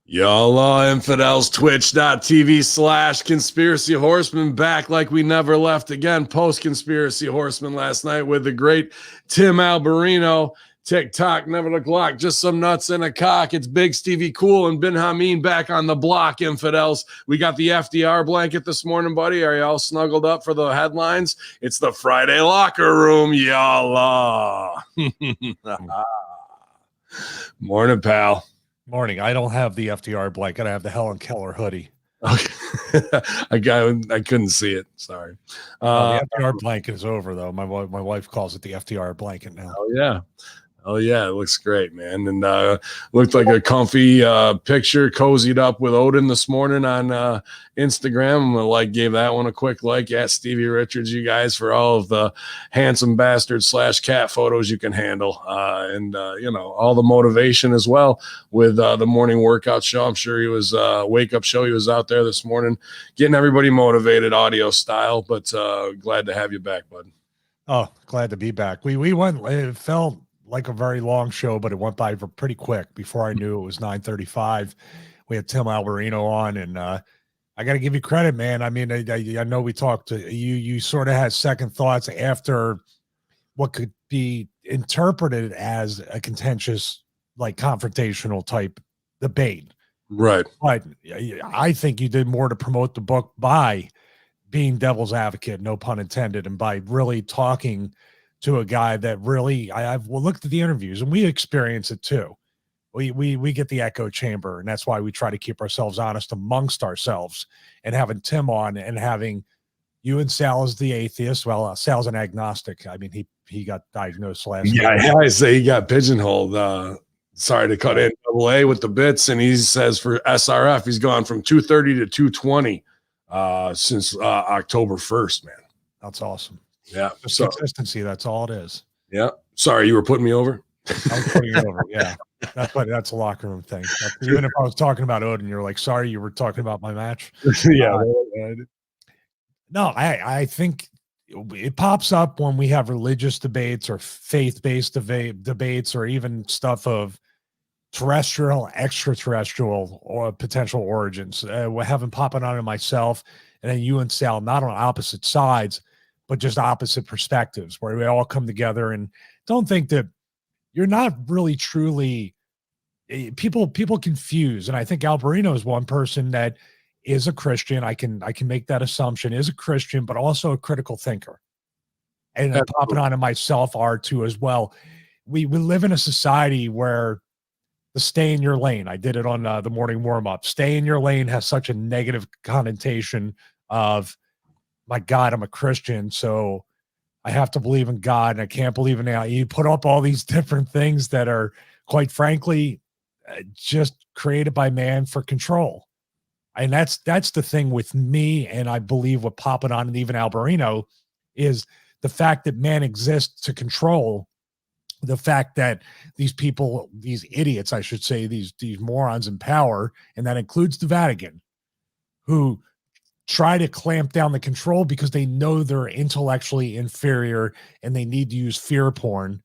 Y'all infidels, twitch.tv/Conspiracy Horsemen, back like we never left again. Post Conspiracy Horsemen last night with the great Tim Alberino. TikTok, never look locked, just some nuts and a cock. It's Big Stevie Cool and Ben Hamin back on the block, infidels. We got the FDR blanket this morning, buddy. Are y'all snuggled up for the headlines? It's the Friday locker room, y'all. Morning, pal. Morning. I don't have the FDR blanket. I have the Helen Keller hoodie. Okay. I couldn't see it. Sorry. The FDR blanket is over, though. My wife calls it the FDR blanket now. Oh, yeah. Oh, yeah. It looks great, man. And looked like a comfy picture, cozied up with Odin this morning on Instagram. Gave that one a quick like. Yeah, Stevie Richards, you guys, for all of the handsome bastard / cat photos you can handle. And all the motivation as well with the morning workout show. I'm sure he was wake up show. He was out there this morning getting everybody motivated audio style, but glad to have you back, bud. Oh, glad to be back. We went, it felt like a very long show, but it went by pretty quick. Before I knew it was 9:35. We had Tim Alberino on, and I got to give you credit, man. I mean, I know we talked to you. You sort of had second thoughts after what could be interpreted as a contentious, confrontational type debate. Right. But I think you did more to promote the book by being devil's advocate, no pun intended, and by really talking to a guy that really, I've looked at the interviews and we experience it too. We get the echo chamber, and that's why we try to keep ourselves honest amongst ourselves. And having Tim on and having you and Sal as the atheist. Well, Sal's an agnostic. I mean, he got diagnosed last week. Yeah, I say he got pigeonholed. Sorry to cut in AA with the bits, and he says for SRF he's gone from 230 to 220 since October 1st, man. That's awesome. Yeah. Just consistency. That's all it is. Yeah. Sorry, you were putting me over. I was putting you over. Yeah. That's a locker room thing. Even if I was talking about Odin, you're like, sorry, you were talking about my match. Yeah. No, I think it pops up when we have religious debates or faith-based debates, or even stuff of terrestrial, extraterrestrial, or potential origins. We're having popping on it myself, and then you and Sal, not on opposite sides, but just opposite perspectives, where we all come together. And don't think that you're not really truly people confuse. And I think Alberino is one person that is a Christian. I can make that assumption, is a Christian, but also a critical thinker. And popping on to myself are too as well. We live in a society where the stay in your lane, I did it on the morning warm-up, stay in your lane has such a negative connotation of, my God, I'm a Christian, so I have to believe in God, and I can't believe in that. You put up all these different things that are, quite frankly, just created by man for control. And that's the thing with me, and I believe what popping on, and even Alberino, is the fact that man exists to control, the fact that these people, these idiots, I should say, these morons in power, and that includes the Vatican, who try to clamp down the control because they know they're intellectually inferior and they need to use fear porn.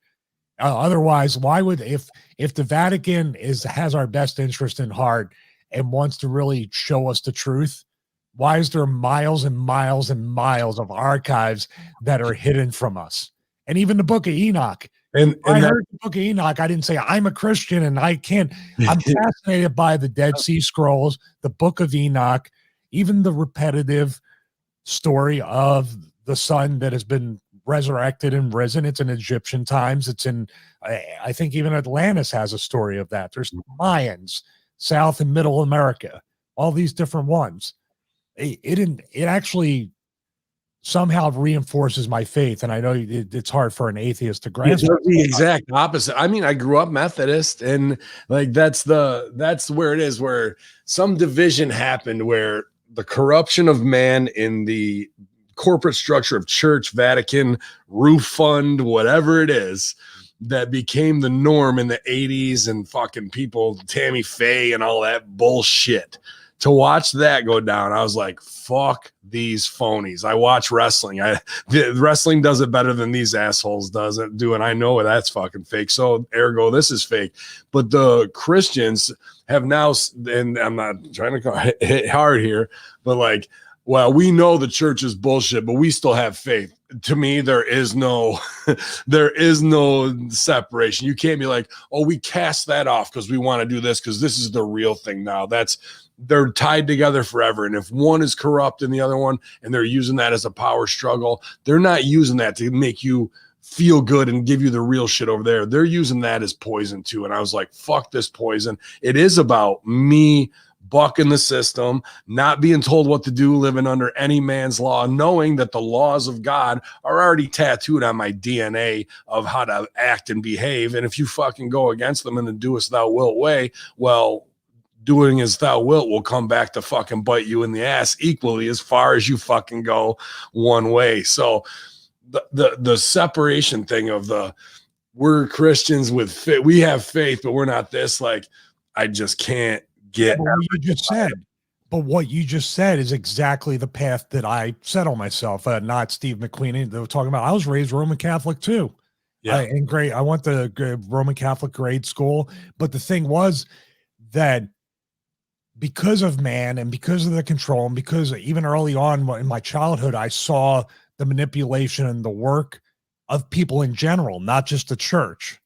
Otherwise, why would, if the Vatican has our best interest in heart and wants to really show us the truth, why is there miles and miles and miles of archives that are hidden from us? And even the Book of Enoch. And I heard the Book of Enoch. I didn't say I'm a Christian and I can't. I'm fascinated by the Dead Sea Scrolls, the Book of Enoch, even the repetitive story of the son that has been resurrected and risen. It's in Egyptian times. It's in, I think even Atlantis has a story of that. There's Mayans, South and Middle America, all these different ones. It actually somehow reinforces my faith. And I know it's hard for an atheist to grasp. It's the exact opposite. I mean, I grew up Methodist, and that's where it is, where some division happened, where the corruption of man in the corporate structure of church, Vatican, roof fund, whatever it is, that became the norm in the 80s, and fucking people, Tammy Faye and all that bullshit, to watch that go down, I was like, fuck these phonies. I watch wrestling. The wrestling does it better than these assholes do, and I know that's fucking fake. So ergo, this is fake. But the Christians have now, and I'm not trying to hit hard here, but like, well, we know the church is bullshit, but we still have faith. To me, there is no separation. You can't be like, oh, we cast that off because we want to do this because this is the real thing now. They're tied together forever. And if one is corrupt and the other one, and they're using that as a power struggle, they're not using that to make you feel good and give you the real shit over there. They're using that as poison too. And I was like, fuck this poison. It is about me bucking the system, not being told what to do, living under any man's law, knowing that the laws of God are already tattooed on my DNA of how to act and behave. And if you fucking go against them in the do as thou wilt way, well, doing as thou wilt will come back to fucking bite you in the ass equally as far as you fucking go one way. So the separation thing of we're Christians with we have faith, but we're not this, like, I just can't get what you just said. But what you just said is exactly the path that I set on myself. Not Steve McQueen. They were talking about. I was raised Roman Catholic too. Yeah, I went to Roman Catholic grade school. But the thing was that because of man and because of the control, and because even early on in my childhood, I saw the manipulation and the work of people in general, not just the church,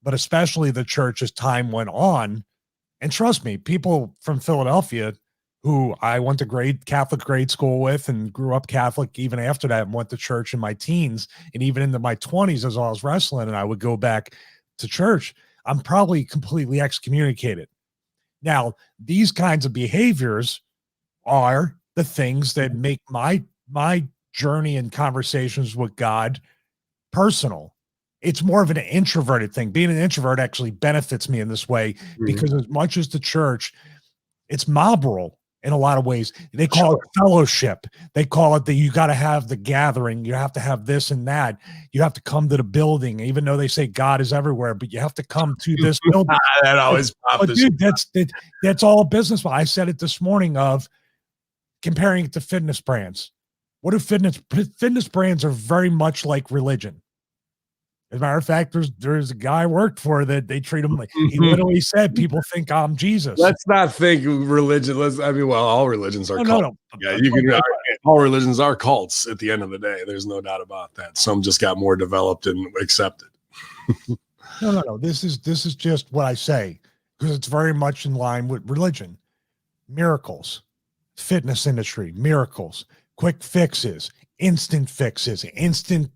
but especially the church as time went on. And trust me, people from Philadelphia who I went to Catholic grade school with and grew up Catholic even after that and went to church in my teens and even into my 20s as I was wrestling and I would go back to church, I'm probably completely excommunicated. Now, these kinds of behaviors are the things that make my journey and conversations with God personal. It's more of an introverted thing. Being an introvert actually benefits me in this way because as much as the church, it's mob rule in a lot of ways. They call it fellowship. They call it that you got to have the gathering. You have to have this and that. You have to come to the building, even though they say God is everywhere, but you have to come to this building. That always pops. Dude, that's all business. I said it this morning of comparing it to fitness brands. What do fitness brands are very much like religion. As a matter of fact, there's a guy I worked for that they treat him like, he literally said, people think I'm Jesus. Let's not think religion. All religions are cults. No. Yeah, all religions are cults at the end of the day. There's no doubt about that. Some just got more developed and accepted. No. This is just what I say because it's very much in line with religion. Miracles, fitness industry, miracles, quick fixes, instant fixes, instant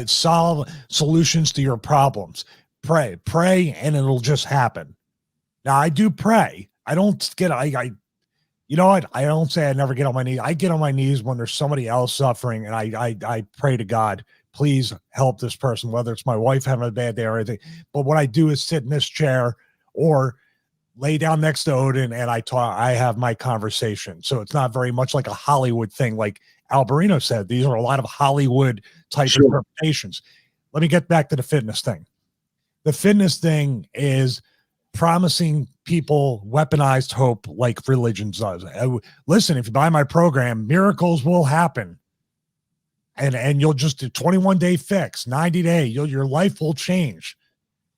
solve solutions to your problems. Pray, and it'll just happen. Now I do pray. I don't get, you know what? I don't say I never get on my knees. I get on my knees when there's somebody else suffering and I pray to God, please help this person, whether it's my wife having a bad day or anything. But what I do is sit in this chair or lay down next to Odin and I have my conversation. So it's not very much like a Hollywood thing. Like Alberino said, these are a lot of Hollywood type interpretations. Let me get back to the fitness thing. The fitness thing is promising people weaponized hope like religion does. Listen, if you buy my program, miracles will happen. And you'll just do 21-day fix, 90-day, your life will change.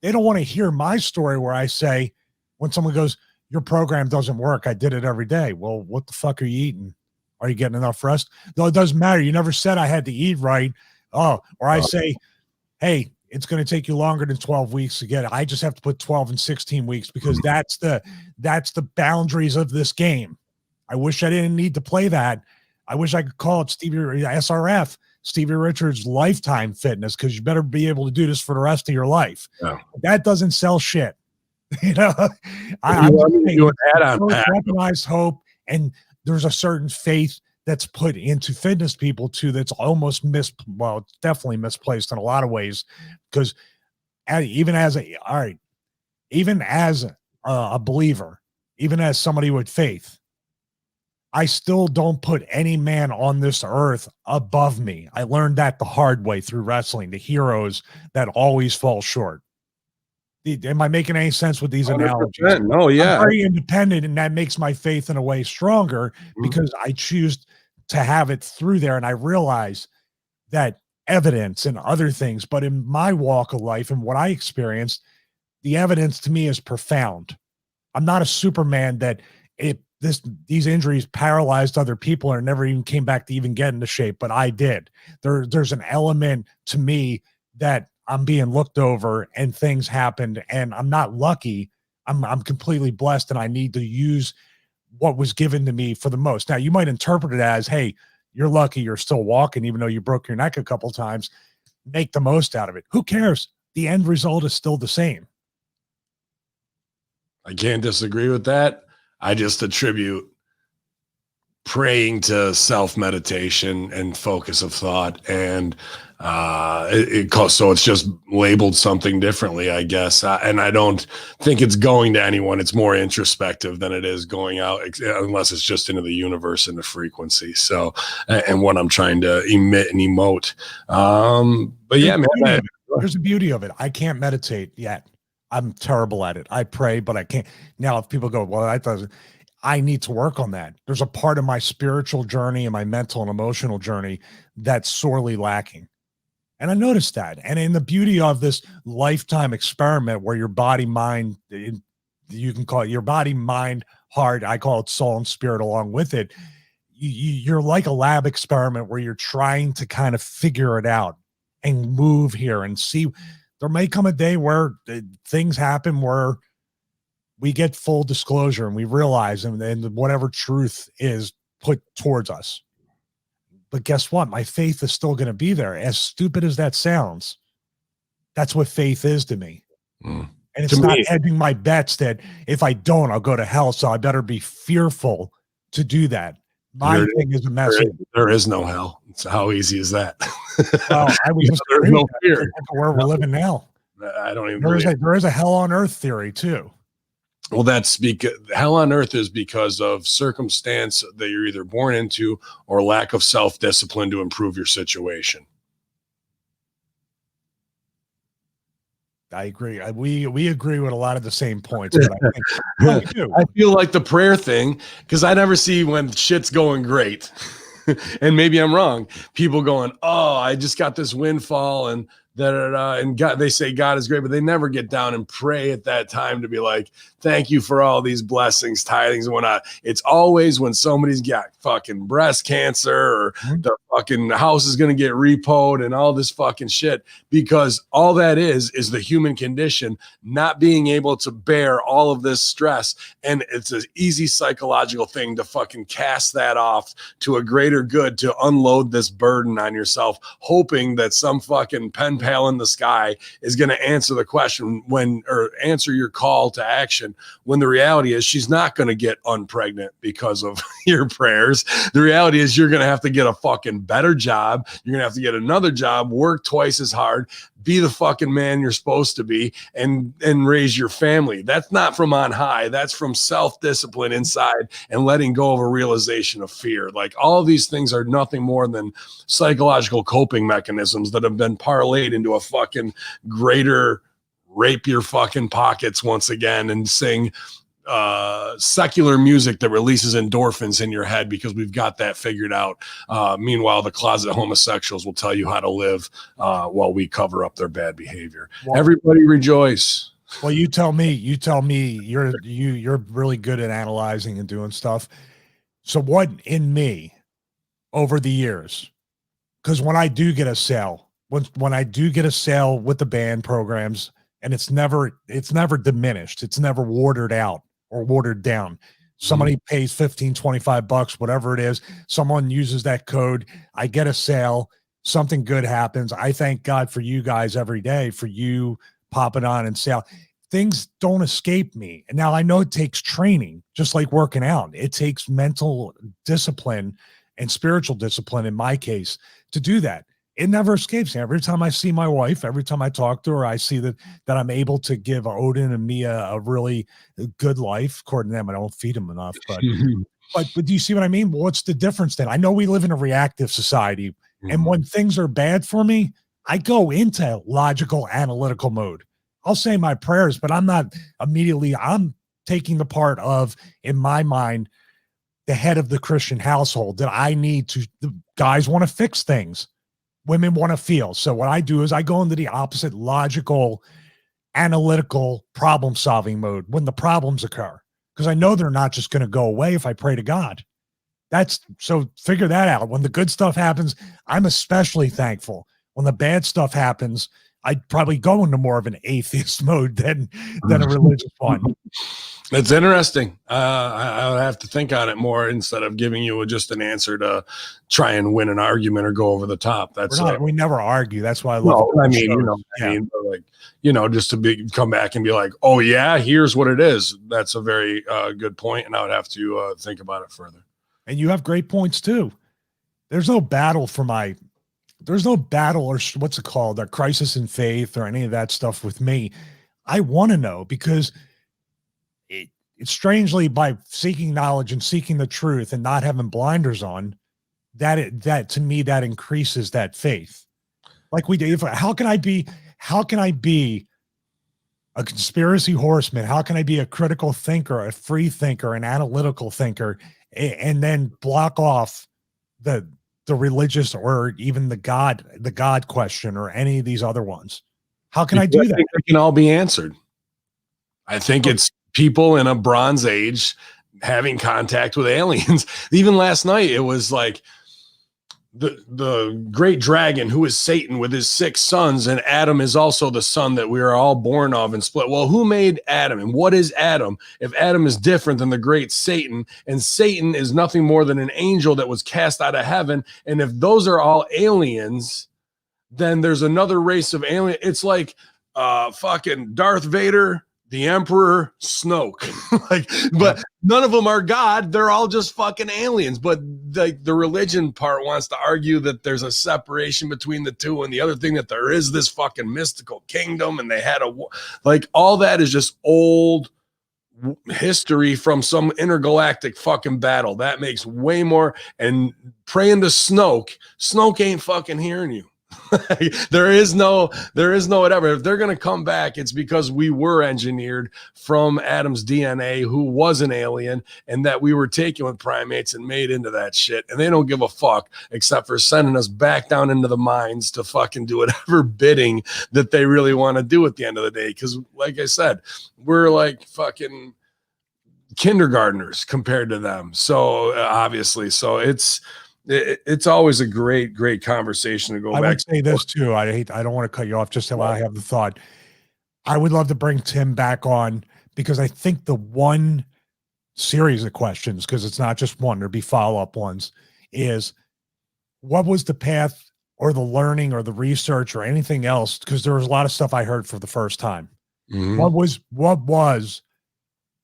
They don't want to hear my story where I say, when someone goes, your program doesn't work, I did it every day. Well, what the fuck are you eating? Are you getting enough rest? No, it doesn't matter. You never said I had to eat right. Or I say, hey, it's going to take you longer than 12 weeks to get it. I just have to put 12 and 16 weeks because that's the boundaries of this game. I wish I didn't need to play that. I wish I could call it SRF, Stevie Richards Lifetime Fitness, because you better be able to do this for the rest of your life. Yeah. That doesn't sell shit. I'm weaponized hope, and there's a certain faith that's put into fitness people too that's almost definitely misplaced in a lot of ways, because even as a believer, even as somebody with faith, I still don't put any man on this earth above me. I learned that the hard way through wrestling, the heroes that always fall short. Am I making any sense with these analogies? 100%. No, yeah. I'm very independent, and that makes my faith in a way stronger because I choose to have it through there. And I realize that evidence and other things, but in my walk of life and what I experienced, the evidence to me is profound. I'm not a Superman that these injuries paralyzed other people or never even came back to even get into shape, but I did. There's an element to me that I'm being looked over and things happened, and I'm not lucky. I'm completely blessed, and I need to use what was given to me for the most. Now, you might interpret it as, hey, you're lucky you're still walking, even though you broke your neck a couple times. Make the most out of it. Who cares? The end result is still the same. I can't disagree with that. I just attribute praying to self-meditation and focus of thought, and so it's just labeled something differently, I guess. And I don't think it's going to anyone. It's more introspective than it is going out, unless it's just into the universe and the frequency. So, and what I'm trying to emit and emote. But yeah, man, there's the beauty of it. I can't meditate yet. I'm terrible at it. I pray, but I can't. Now, if people go, well, I need to work on that. There's a part of my spiritual journey and my mental and emotional journey that's sorely lacking. And I noticed that. And in the beauty of this lifetime experiment where your body, mind, you can call it your body, mind, heart, I call it soul and spirit along with it. You're like a lab experiment where you're trying to kind of figure it out and move here and see. There may come a day where things happen where we get full disclosure and we realize and whatever truth is put towards us. But guess what? My faith is still going to be there. As stupid as that sounds, that's what faith is to me. And it's not hedging my bets that if I don't, I'll go to hell. So I better be fearful to do that. My thing is a message. There is no hell. So how easy is that? Well, I was just there's no fear. Where we're living now. I don't even. There is a hell on earth theory too. Well, that's because hell on earth is because of circumstance that you're either born into or lack of self-discipline to improve your situation. I agree. We agree with a lot of the same points. But I feel like the prayer thing, because I never see when shit's going great, and maybe I'm wrong. People going, "Oh, I just got this windfall," and and God, they say God is great, but they never get down and pray at that time to be like, thank you for all these blessings, tithings, and whatnot. It's always when somebody's got fucking breast cancer or the fucking house is going to get repoed and all this fucking shit, because all that is the human condition not being able to bear all of this stress. And it's an easy psychological thing to fucking cast that off to a greater good, to unload this burden on yourself, hoping that some fucking pen pal in the sky is going to answer the question or answer your call to action, when the reality is she's not going to get unpregnant because of your prayers. The reality is you're going to have to get a fucking better job. You're going to have to get another job, work twice as hard, be the fucking man you're supposed to be, and raise your family. That's not from on high. That's from self-discipline inside and letting go of a realization of fear. Like, all of these things are nothing more than psychological coping mechanisms that have been parlayed into a fucking greater rape your fucking pockets once again and sing secular music that releases endorphins in your head because we've got that figured out. Meanwhile, the closet homosexuals will tell you how to live while we cover up their bad behavior. Well, everybody rejoice. Well, you tell me. You're really good at analyzing and doing stuff. So what in me over the years? Because when I do get a sale, when I do get a sale with the band programs, and it's never diminished, it's never watered out or watered down. Somebody pays $15, $25, whatever it is. Someone uses that code. I get a sale. Something good happens. I thank God for you guys every day, for you popping on and sale. Things don't escape me. And now I know it takes training, just like working out. It takes mental discipline and spiritual discipline, in my case, to do that. It never escapes me. Every time I see my wife, every time I talk to her, I see that I'm able to give Odin and Mia a really good life. According to them, I don't feed them enough, but do you see what I mean? What's the difference then? I know we live in a reactive society, and when things are bad for me, I go into logical, analytical mode. I'll say my prayers, but I'm not immediately, I'm taking the part of, in my mind, the head of the Christian household, that I need to, the guys want to fix things. Women want to feel. So what I do is I go into the opposite logical, analytical problem solving mode when the problems occur, because I know they're not just going to go away if I pray to God. That's so figure that out. When the good stuff happens, I'm especially thankful. When the bad stuff happens, I'd probably go into more of an atheist mode than a religious one. It's interesting. I would have to think on it more instead of giving you just an answer to try and win an argument or go over the top. That's we never argue. That's why I love. No, I mean, like, just to come back and be like, oh yeah, here's what it is. That's a very good point, and I would have to think about it further. And you have great points too. There's no battle or what's it called, a crisis in faith or any of that stuff with me. I want to know, because it's strangely, by seeking knowledge and seeking the truth and not having blinders on, that to me, that increases that faith. Like we do. How can I be a conspiracy horseman? How can I be a critical thinker, a free thinker, an analytical thinker, and then block off the religious or even the God question or any of these other ones? How can I do that? They can all be answered. I think it's people in a Bronze Age having contact with aliens. Even last night, it was like the great dragon, who is Satan, with his 6 sons, and Adam is also the son that we are all born of and split. Well, who made Adam, and what is Adam? If Adam is different than the great Satan, and Satan is nothing more than an angel that was cast out of heaven, and if those are all aliens, then there's another race of alien. It's like fucking Darth Vader, the Emperor, Snoke. But none of them are God. They're all just fucking aliens. But the religion part wants to argue that there's a separation between the two, and the other thing that there is this fucking mystical kingdom, and they had all that is just old history from some intergalactic fucking battle. That makes way more. And praying to Snoke ain't fucking hearing you. there is no whatever. If they're going to come back, it's because we were engineered from Adam's DNA, who was an alien, and that we were taken with primates and made into that shit. And they don't give a fuck except for sending us back down into the mines to fucking do whatever bidding that they really want to do at the end of the day. Because like I said, we're like fucking kindergartners compared to them. So obviously, it's always a great conversation to go back. I would say this too. I don't want to cut you off, just so I have the thought. I would love to bring Tim back on, because I think the one series of questions, because it's not just one, there'll be follow-up ones, is what was the path or the learning or the research or anything else? Because there was a lot of stuff I heard for the first time. Mm-hmm. What was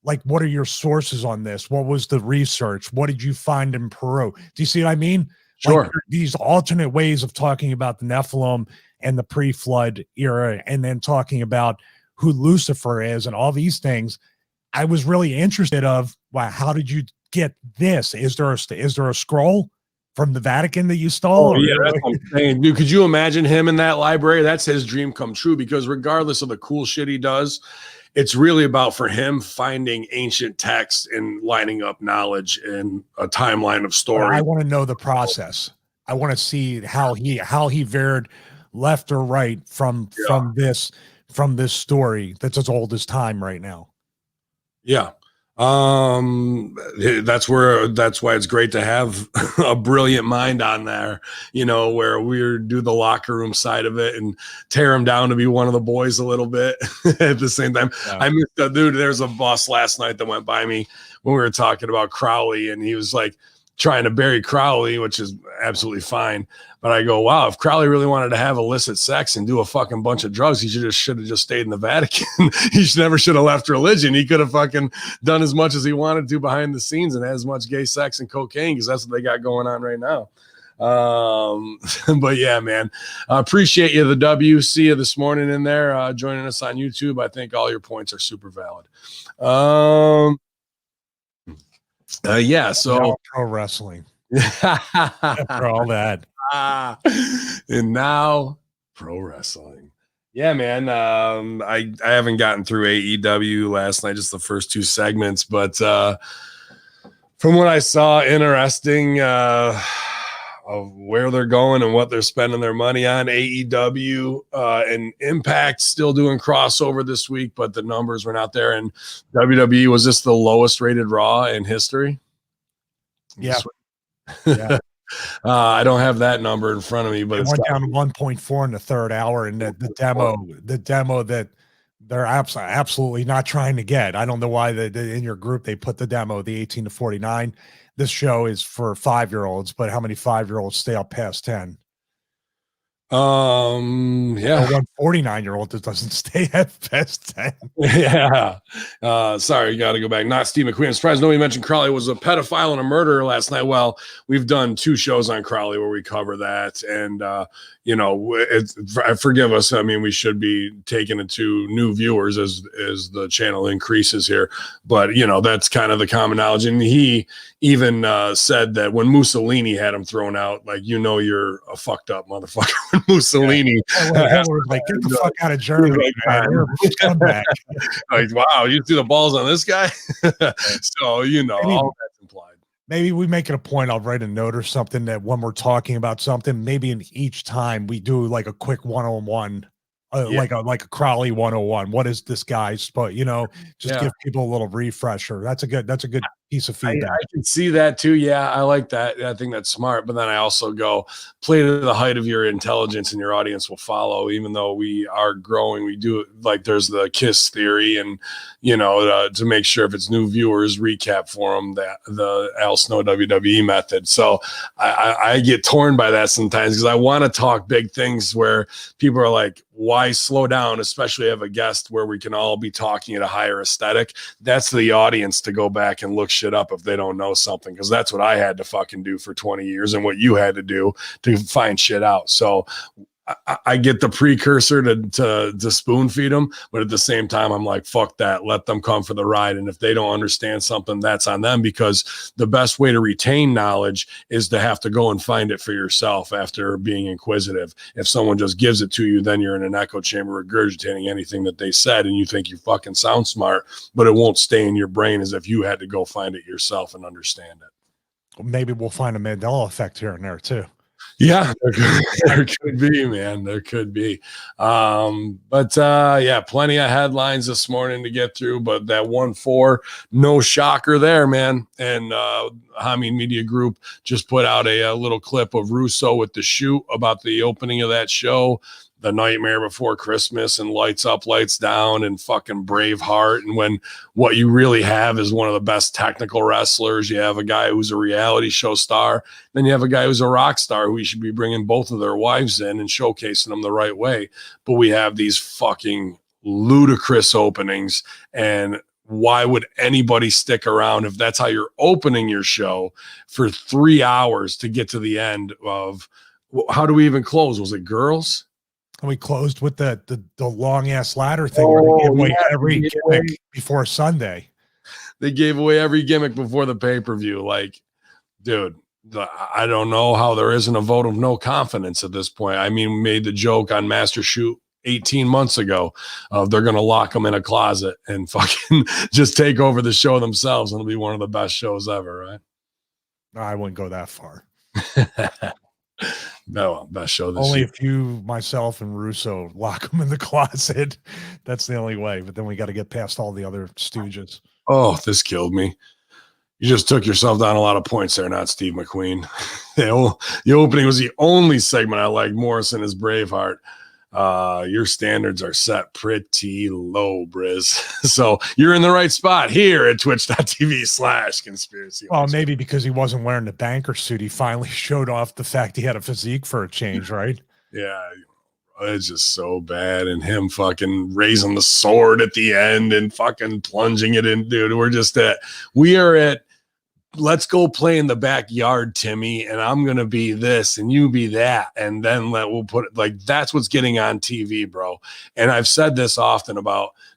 like, what are your sources on this? What was the research? What did you find in Peru? Do you see what I mean? Sure. Like, these alternate ways of talking about the Nephilim and the pre-flood era, and then talking about who Lucifer is and all these things. I was really interested of, wow, how did you get this? Is there a scroll from the Vatican that you stole? Oh, yeah, that's what I'm saying. Dude, could you imagine him in that library? That's his dream come true, because regardless of the cool shit he does, it's really about, for him, finding ancient texts and lining up knowledge in a timeline of story. I want to know the process. I want to see how he veered left or right from this story that's as old as time right now. Yeah. That's why it's great to have a brilliant mind on there, where we do the locker room side of it and tear him down to be one of the boys a little bit at the same time. Yeah. I missed a dude. There's a boss last night that went by me when we were talking about Crowley, and he was like trying to bury Crowley, which is absolutely fine. But I go, wow, if Crowley really wanted to have illicit sex and do a fucking bunch of drugs, he should have just stayed in the Vatican. He never should have left religion. He could have fucking done as much as he wanted to behind the scenes and had as much gay sex and cocaine, because that's what they got going on right now. But yeah, man, I appreciate you, the W. See you this morning in there, joining us on YouTube. I think all your points are super valid. Yeah, so pro wrestling. After all that. And now pro wrestling. Yeah, man. I haven't gotten through AEW last night, just the first two segments, but from what I saw, interesting of where they're going and what they're spending their money on. AEW and Impact still doing crossover this week, but the numbers were not there. And WWE, was this the lowest rated Raw in history? Yeah. Yeah. I don't have that number in front of me, but it went down to 1.4 in the third hour, and the demo that they're absolutely not trying to get. I don't know why in your group they put the demo, the 18 to 49. This show is for 5-year-olds, but how many 5-year-olds stay up past 10? Yeah, one 49-year-old that doesn't stay at past 10. Yeah. Sorry, you got to go back. Not Steve McQueen. I'm surprised nobody mentioned Crowley was a pedophile and a murderer last night. Well, we've done 2 shows on Crowley where we cover that, and forgive us. I mean, we should be taking it to new viewers as the channel increases here, but that's kind of the common knowledge. And he even said that when Mussolini had him thrown out, like, you're a fucked up motherfucker. When Mussolini was like, get the fuck out of Germany, man. You're a scumbag. Like, wow, you see the balls on this guy. So all that's implied. Maybe we make it a point. I'll write a note or something that when we're talking about something, maybe in each time we do like a quick 101, like a Crowley 101. What is this guy's? But give people a little refresher. That's a good piece of feedback. I can see that too. Yeah, I like that. I think that's smart. But then I also go, play to the height of your intelligence, and your audience will follow. Even though we are growing, we do it like there's the KISS theory, and to make sure if it's new viewers, recap for them that the Al Snow WWE method. So I get torn by that sometimes because I want to talk big things where people are like, why slow down, especially have a guest where we can all be talking at a higher aesthetic. That's the audience to go back and look shit up if they don't know something, because that's what I had to fucking do for 20 years and what you had to do to find shit out. So I get the precursor to spoon feed them, but at the same time, I'm like, fuck that. Let them come for the ride. And if they don't understand something, that's on them, because the best way to retain knowledge is to have to go and find it for yourself after being inquisitive. If someone just gives it to you, then you're in an echo chamber regurgitating anything that they said, and you think you fucking sound smart, but it won't stay in your brain as if you had to go find it yourself and understand it. Maybe we'll find a Mandela effect here and there too. Yeah, there could be, man. There could be. But plenty of headlines this morning to get through. But that 1-4, no shocker there, man. And Hamin Media Group just put out a little clip of Russo with the shoot about the opening of that show, The Nightmare Before Christmas, and Lights Up, Lights Down, and fucking Braveheart. And when what you really have is one of the best technical wrestlers, you have a guy who's a reality show star, then you have a guy who's a rock star, who we should be bringing both of their wives in and showcasing them the right way. But we have these fucking ludicrous openings, and why would anybody stick around if that's how you're opening your show for 3 hours to get to the end of, how do we even close? Was it girls? And we closed with the long ass ladder thing where they gave away every gimmick before Sunday. They gave away every gimmick before the pay-per-view. Like, dude, I don't know how there isn't a vote of no confidence at this point. I mean, we made the joke on Master Shoot 18 months ago of they're going to lock them in a closet and fucking just take over the show themselves, and it'll be one of the best shows ever, right? No, I wouldn't go that far. No, best show this only year. If you, myself, and Russo lock them in the closet. That's the only way. But then we got to get past all the other stooges. Oh, this killed me. You just took yourself down a lot of points there, not Steve McQueen. The opening was the only segment I liked. Morrison is Braveheart. Your standards are set pretty low, Briz. So you're in the right spot here at twitch.tv/conspiracy. Well, maybe because he wasn't wearing the banker suit, he finally showed off the fact he had a physique for a change, right? Yeah, it's just so bad. And him fucking raising the sword at the end and fucking plunging it in, dude. We are at, let's go play in the backyard, Timmy, and I'm going to be this and you be that. And then we'll put it like, that's what's getting on TV, bro. And I've said this often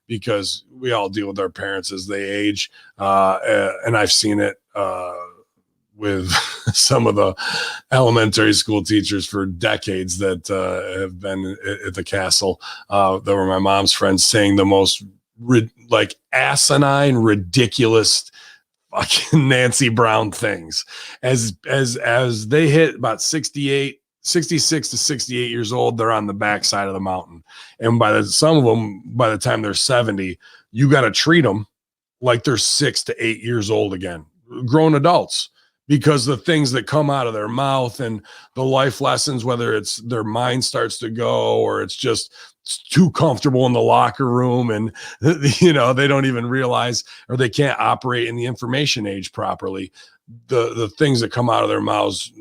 because we all deal with our parents as they age. And I've seen it with some of the elementary school teachers for decades that have been at the castle that were my mom's friends, saying the most like asinine, ridiculous fucking Nancy Brown things as they hit about 66 to 68 years old. They're on the backside of the mountain, and some of them, by the time they're 70, you got to treat them like they're 6 to 8 years old again, grown adults, because the things that come out of their mouth and the life lessons, whether it's their mind starts to go or it's just too comfortable in the locker room, and they don't even realize, or they can't operate in the information age properly. The things that come out of their mouths,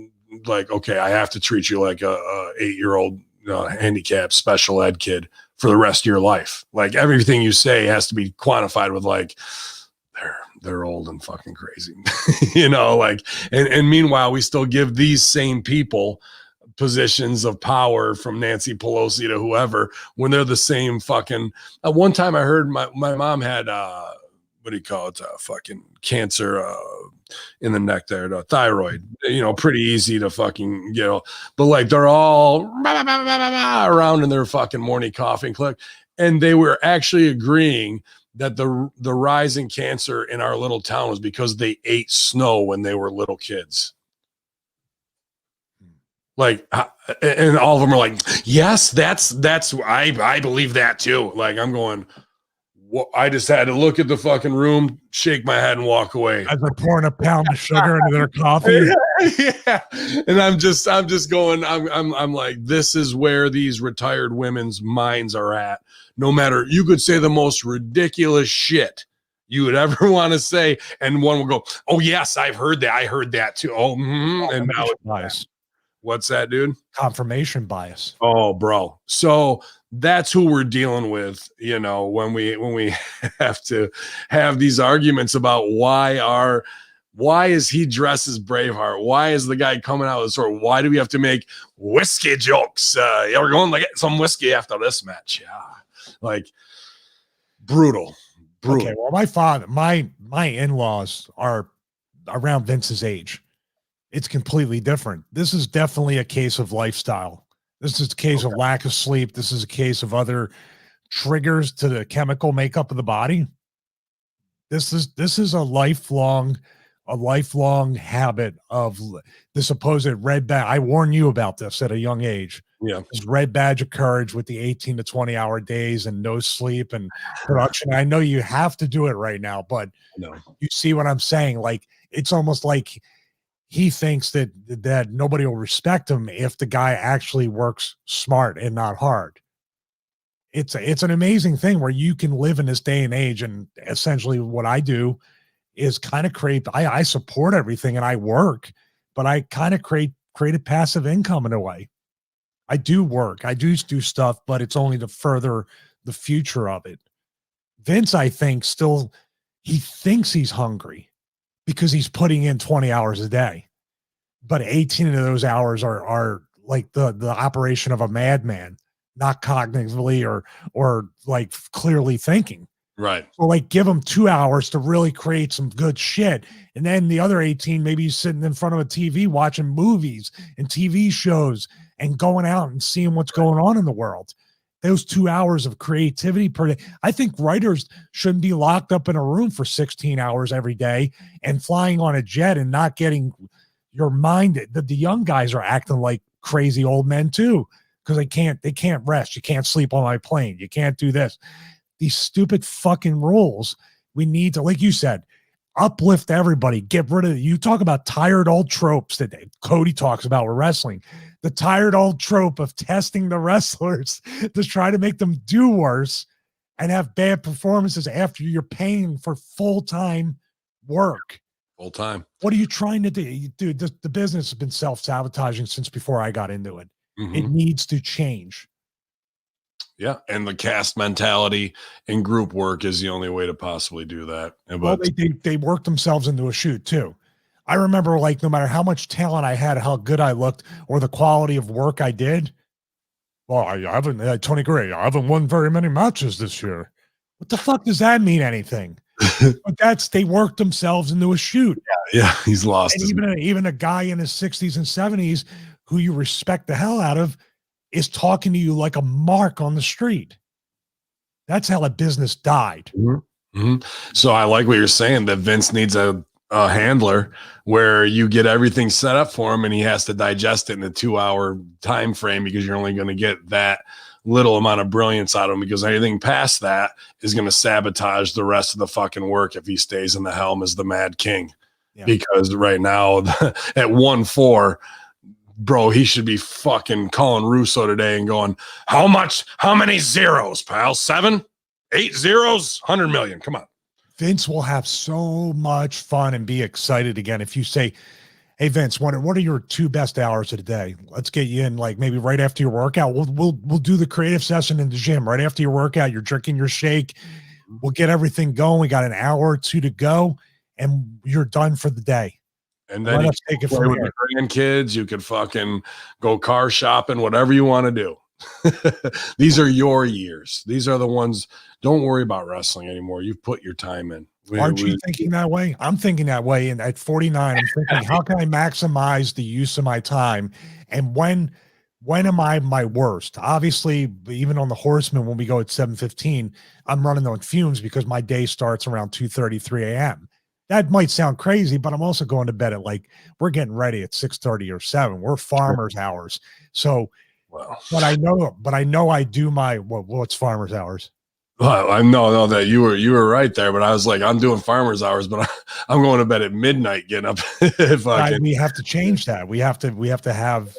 like, okay, I have to treat you like a 8-year-old handicapped special ed kid for the rest of your life. Like, everything you say has to be quantified with like, they're old and fucking crazy, like, and meanwhile, we still give these same people positions of power, from Nancy Pelosi to whoever, when they're the same fucking. At one time I heard my mom had what do you call it, fucking cancer in the neck there, the thyroid, pretty easy to fucking but like they're all around in their fucking morning coffee and click, and they were actually agreeing that the rise in cancer in our little town was because they ate snow when they were little kids. Like, and all of them are like, yes, that's I believe that too. Like, I'm going, I just had to look at the fucking room, shake my head, and walk away. As they're pouring a pound of sugar into their coffee. Yeah. And I'm just going, I'm like, this is where these retired women's minds are at. No matter, you could say the most ridiculous shit you would ever want to say, and one will go, oh yes, I've heard that. I heard that too. Oh, and now it's bias. What's that, dude? Confirmation bias. Oh, bro. So that's who we're dealing with, when we have to have these arguments about why is he dressed as Braveheart? Why is the guy coming out of the store? Why do we have to make whiskey jokes? Yeah, we're going to get some whiskey after this match. Yeah. Like, brutal. Okay, well, my father, my in-laws are around Vince's age. It's completely different. This is definitely a case of lifestyle. This is a case of lack of sleep. This is a case of other triggers to the chemical makeup of the body. This is a lifelong habit of the supposed red badge. I warn you about this at a young age. Yeah. This red badge of courage with the 18 to 20 hour days and no sleep and production. I know you have to do it right now, but you see what I'm saying? Like, it's almost like he thinks that nobody will respect him if the guy actually works smart and not hard. It's an amazing thing where you can live in this day and age. And essentially what I do is kind of create, I support everything and I work, but I kind of create a passive income in a way. I do work, I do stuff, but it's only to further the future of it. Vince, I think, still, he thinks he's hungry because he's putting in 20 hours a day, but 18 of those hours are like the operation of a madman, not cognitively or like clearly thinking. Right. So like, give him 2 hours to really create some good shit. And then the other 18, maybe he's sitting in front of a TV watching movies and TV shows and going out and seeing what's going on in the world. Those 2 hours of creativity per day. I think writers shouldn't be locked up in a room for 16 hours every day and flying on a jet and not getting your mind. The young guys are acting like crazy old men too, because they can't rest. You can't sleep on my plane. You can't do this. These stupid fucking rules. We need to, like you said, uplift everybody. Get rid of it. You talk about tired old tropes that Cody talks about with wrestling. The tired old trope of testing the wrestlers to try to make them do worse and have bad performances after you're paying for full-time work. Full time. What are you trying to do? Dude, the business has been self-sabotaging since before I got into it. Mm-hmm. It needs to change. Yeah, and the cast mentality and group work is the only way to possibly do that. But well, they work themselves into a shoot too. I remember, like, no matter how much talent I had, how good I looked, or the quality of work I did. Well, I haven't, Tony Gray, I haven't won very many matches this year. What the fuck does that mean anything? But they worked themselves into a shoot. Yeah, he's lost. And even a guy in his 60s and 70s who you respect the hell out of is talking to you like a mark on the street. That's how the business died. Mm-hmm. Mm-hmm. So I like what you're saying, that Vince needs a handler where you get everything set up for him and he has to digest it in a 2-hour time frame, because you're only going to get that little amount of brilliance out of him, because anything past that is going to sabotage the rest of the fucking work if he stays in the helm as the Mad King. Yeah. Because right now at 1-4, bro, he should be fucking calling Russo today and going, how many zeros, pal? 7, 8 zeros, 100 million. Come on. Vince will have so much fun and be excited again if you say, hey Vince, what are your 2 best hours of the day? Let's get you in, like maybe right after your workout. We'll do the creative session in the gym right after your workout. You're drinking your shake. We'll get everything going. We got an hour or 2 to go, and you're done for the day. And then you take it from your grandkids. You could fucking go car shopping, whatever you want to do. These are your years. These are the ones. Don't worry about wrestling anymore. You've put your time in. Aren't you thinking that way? I'm thinking that way. And at 49, I'm thinking, how can I maximize the use of my time? And when am I my worst? Obviously, even on the Horsemen, when we go at 7:15, I'm running on fumes because my day starts around 2:30, 3 a.m. That might sound crazy, but I'm also going to bed at we're getting ready at 6:30 or 7. We're farmers' hours. So, but I know I do my, what's farmers' hours? Well, I know that you were right there, but I was like, I'm doing farmers' hours, but I'm going to bed at midnight, getting up. We have to change that. We have to have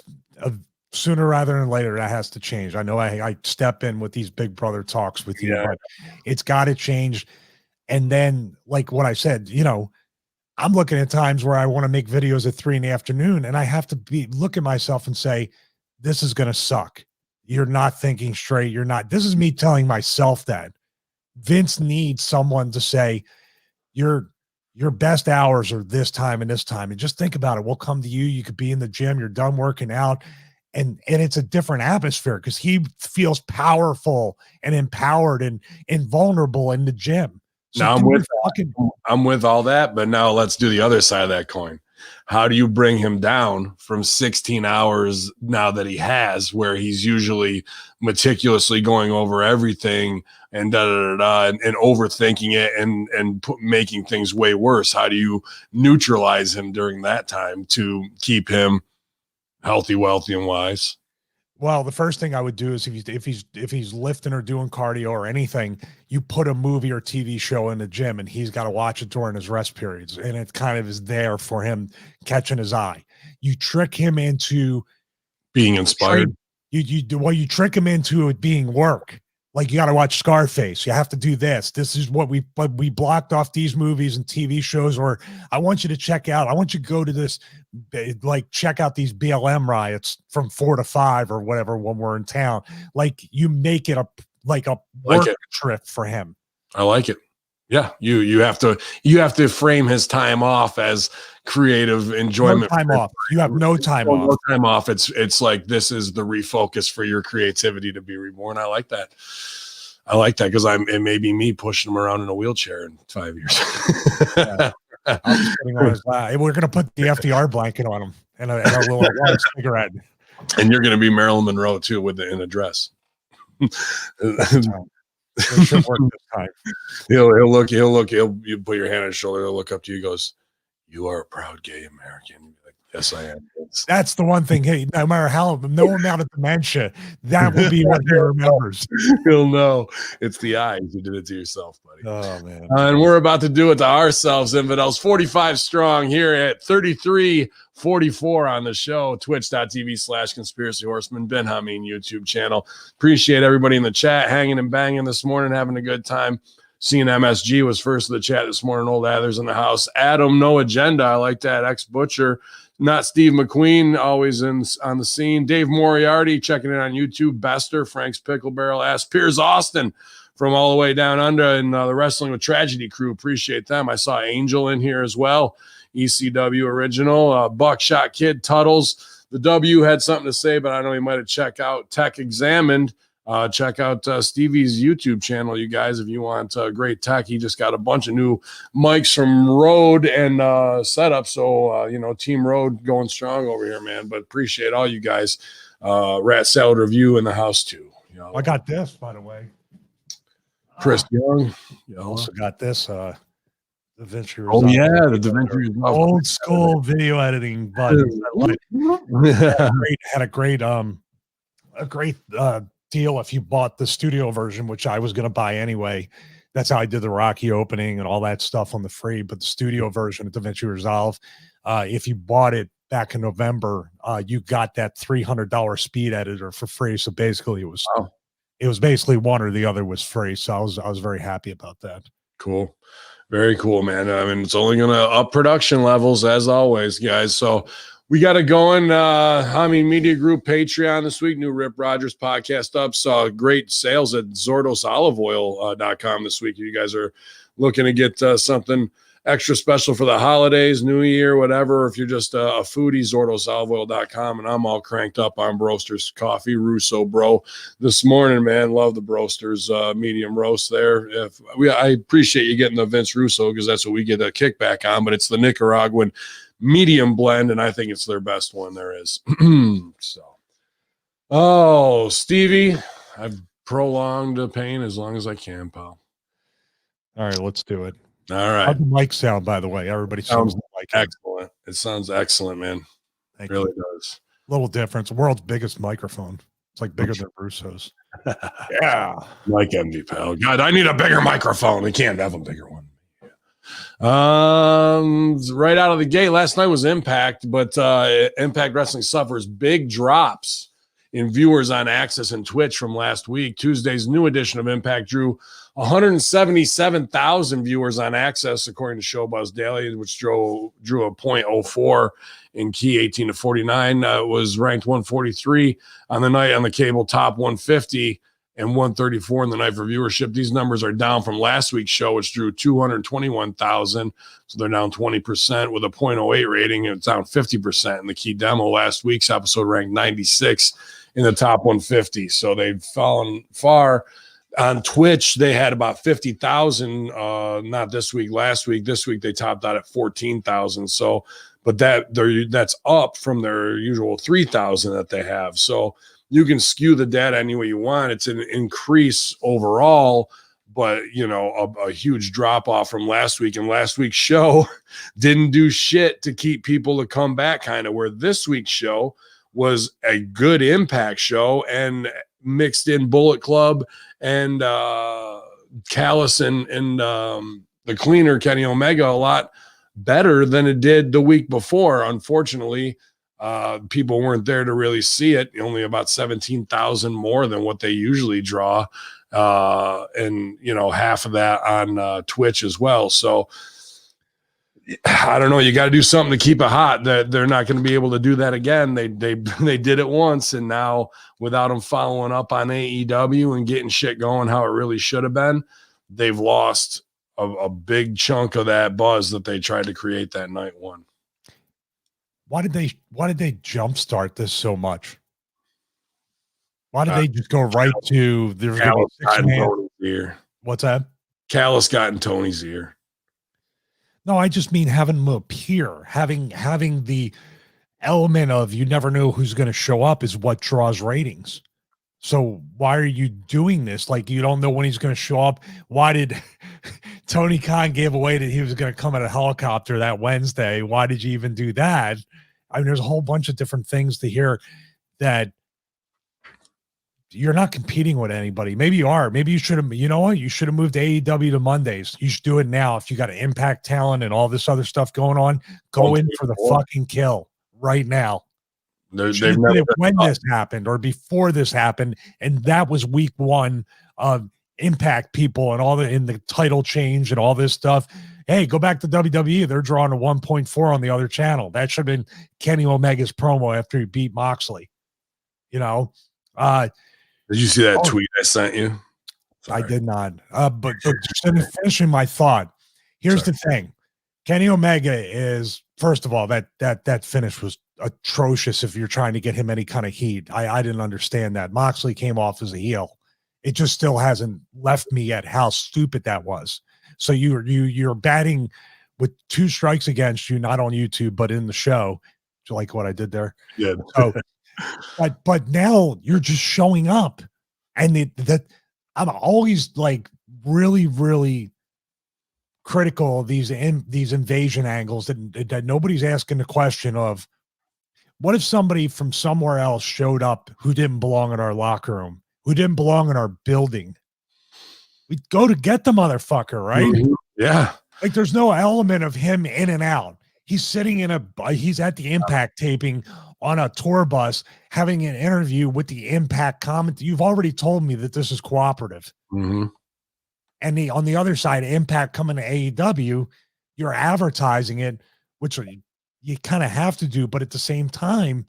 sooner rather than later. That has to change. I know I step in with these big brother talks with you, but it's got to change. And then, like what I said, I'm looking at times where I want to make videos at 3 p.m, and I have to look at myself and say, this is going to suck. You're not thinking straight. This is me telling myself that. Vince needs someone to say, your best hours are this time and this time. And just think about it. We'll come to you. You could be in the gym. You're done working out. And it's a different atmosphere because he feels powerful and empowered and invulnerable in the gym. So now I'm with all that, but now let's do the other side of that coin. How do you bring him down from 16 hours now that he has, where he's usually meticulously going over everything and and overthinking it and making things way worse? How do you neutralize him during that time to keep him healthy, wealthy, and wise? Well, the first thing I would do is if he's lifting or doing cardio or anything, you put a movie or TV show in the gym and he's got to watch it during his rest periods. And it kind of is there for him catching his eye. You trick him into being inspired. You trick him into it being work. Like, you got to watch Scarface. You have to do this. This is what we blocked off these movies and TV shows, or I want you to check out. I want you to go to this, check out these BLM riots from 4 to 5 or whatever when we're in town. Like, you make it a work trip for him. I like it. Yeah, you have to frame his time off as creative enjoyment. No time off. You have no time off. No time off. It's like, this is the refocus for your creativity to be reborn. I like that. Because it may be me pushing him around in a wheelchair in 5 years. Yeah. We're gonna put the FDR blanket on him and a little cigarette. And you're gonna be Marilyn Monroe too, in a dress. It should work this time. You put your hand on his shoulder, he'll look up to you, goes, "You are a proud gay American." You'll be like, "Yes, I am." That's the one thing. Hey, no matter no amount of dementia, that will be what he remembers. He'll know it's the eyes. You did it to yourself, buddy. Oh man. And we're about to do it to ourselves, Infidels. 45 strong here at 33:44 on the show. Twitch.tv/Conspiracy Horsemen. Ben Hamin YouTube channel. Appreciate everybody in the chat hanging and banging this morning, having a good time. Seeing MSG was first of the chat this morning. Old Adler's in the house. Adam, no agenda. I like that. Ex-Butcher. Not Steve McQueen, always on the scene. Dave Moriarty checking in on YouTube. Bester, Frank's Pickle Barrel. Ask Piers Austin from all the way down under, and the Wrestling with Tragedy crew. Appreciate them. I saw Angel in here as well. ECW original. Buckshot Kid Tuttles. The W had something to say, but I know he might have checked out. Tech Examined. check out Stevie's YouTube channel, you guys, if you want great tech. He just got a bunch of new mics from Rhodes and setup. So, Team Rhodes going strong over here, man. But appreciate all you guys. Rat Salad Review in the house, too. I got this, by the way. Chris Young. Also got this. Da Vinci Resolve. Oh, yeah, the Da Vinci Resolve. Old school video editing buttons. Had a great deal if you bought the studio version, which I was going to buy anyway. That's how I did the Rocky opening and all that stuff on the free. But the studio version of Da Vinci Resolve, if you bought it back in November, you got that $300 speed editor for free. So basically, it was basically one or the other was free. So I was very happy about that. Cool. Very cool, man. I mean, it's only going to up production levels as always, guys. So we got it going. Hamin Media Group Patreon this week. New Rip Rogers podcast up. Saw great sales at ZordosOliveOil.com this week. You guys are looking to get something extra special for the holidays, New Year, whatever. If you're just a foodie, ZordosOliveOil.com. And I'm all cranked up on Broasters coffee, Russo Bro. This morning, man, love the Broasters medium roast there. I appreciate you getting the Vince Russo because that's what we get a kickback on, but it's the Nicaraguan medium blend, and I think it's their best one there is. Stevie, I've prolonged the pain as long as I can, pal. All right, let's do it. All right. How'd the mic sound, by the way? Everybody sounds like excellent. It sounds excellent, man. It really does. Little difference. World's biggest microphone. It's like bigger than Russo's. Yeah. Mike Envy, pal. God, I need a bigger microphone. We can't have a bigger one. Right out of the gate, last night was Impact, but Impact Wrestling suffers big drops in viewers on Access and Twitch from last week. Tuesday's new edition of Impact drew 177,000 viewers on Access, according to Showbuzz Daily, which drew a .04 in key 18 to 49. Was ranked 143 on the night on the cable, top 150 and 134 in the night for viewership. These numbers are down from last week's show, which drew 221,000. So they're down 20% with a .08 rating. It's down 50% in the key demo. Last week's episode ranked 96 in the top 150. So they've fallen far. On Twitch, they had about 50,000, not this week, last week. This week, they topped out at 14,000. So, but that's up from their usual 3,000 that they have. So you can skew the data any way you want. It's an increase overall, but, a huge drop off from last week. And last week's show didn't do shit to keep people to come back, kind of, where this week's show was a good Impact show and mixed in Bullet Club and Callus and the cleaner Kenny Omega a lot better than it did the week before. Unfortunately, people weren't there to really see it. Only about 17,000 more than what they usually draw, and half of that on Twitch as well. So I don't know. You got to do something to keep it hot. That they're not going to be able to do that again. They did it once, and now without them following up on AEW and getting shit going how it really should have been, they've lost a big chunk of that buzz that they tried to create that night one. Why did they jumpstart this so much? Why did they just go right to there's going to be 6 man? Ear. What's that? Callus got in Tony's ear. No, I just mean having them appear, having the element of you never know who's going to show up is what draws ratings. So why are you doing this? Like, you don't know when he's going to show up. Why did Tony Khan give away that he was going to come in a helicopter that Wednesday? Why did you even do that? I mean, there's a whole bunch of different things to hear that you're not competing with anybody. Maybe you are. Maybe you should have, you should have moved AEW to Mondays. You should do it now. If you got an Impact Talent and all this other stuff going on, go in for the fucking kill right now. They've never when this happened or before this happened, and that was week one of Impact people and all in the title change and all this stuff. Hey, go back to WWE. They're drawing a 1.4 on the other channel. That should have been Kenny Omega's promo after he beat Moxley. Did you see that tweet I sent you? Sorry. I did not. But finishing my thought, here's the thing. Kenny Omega is, first of all, that finish was atrocious if you're trying to get him any kind of heat. I didn't understand that. Moxley came off as a heel. It just still hasn't left me yet how stupid that was. So you're batting with 2 strikes against you, not on YouTube, but in the show. Do you like what I did there? Yeah. So, but now you're just showing up, and that I'm always like really, really critical of these invasion angles that nobody's asking the question of, what if somebody from somewhere else showed up who didn't belong in our locker room, who didn't belong in our building? We'd go to get the motherfucker, right? Mhm. Yeah. Like there's no element of him in and out. He's sitting he's at the Impact taping on a tour bus, having an interview with the Impact comment. You've already told me that this is cooperative. Mm-hmm. And on the other side, Impact coming to AEW, you're advertising it, which you kind of have to do. But at the same time,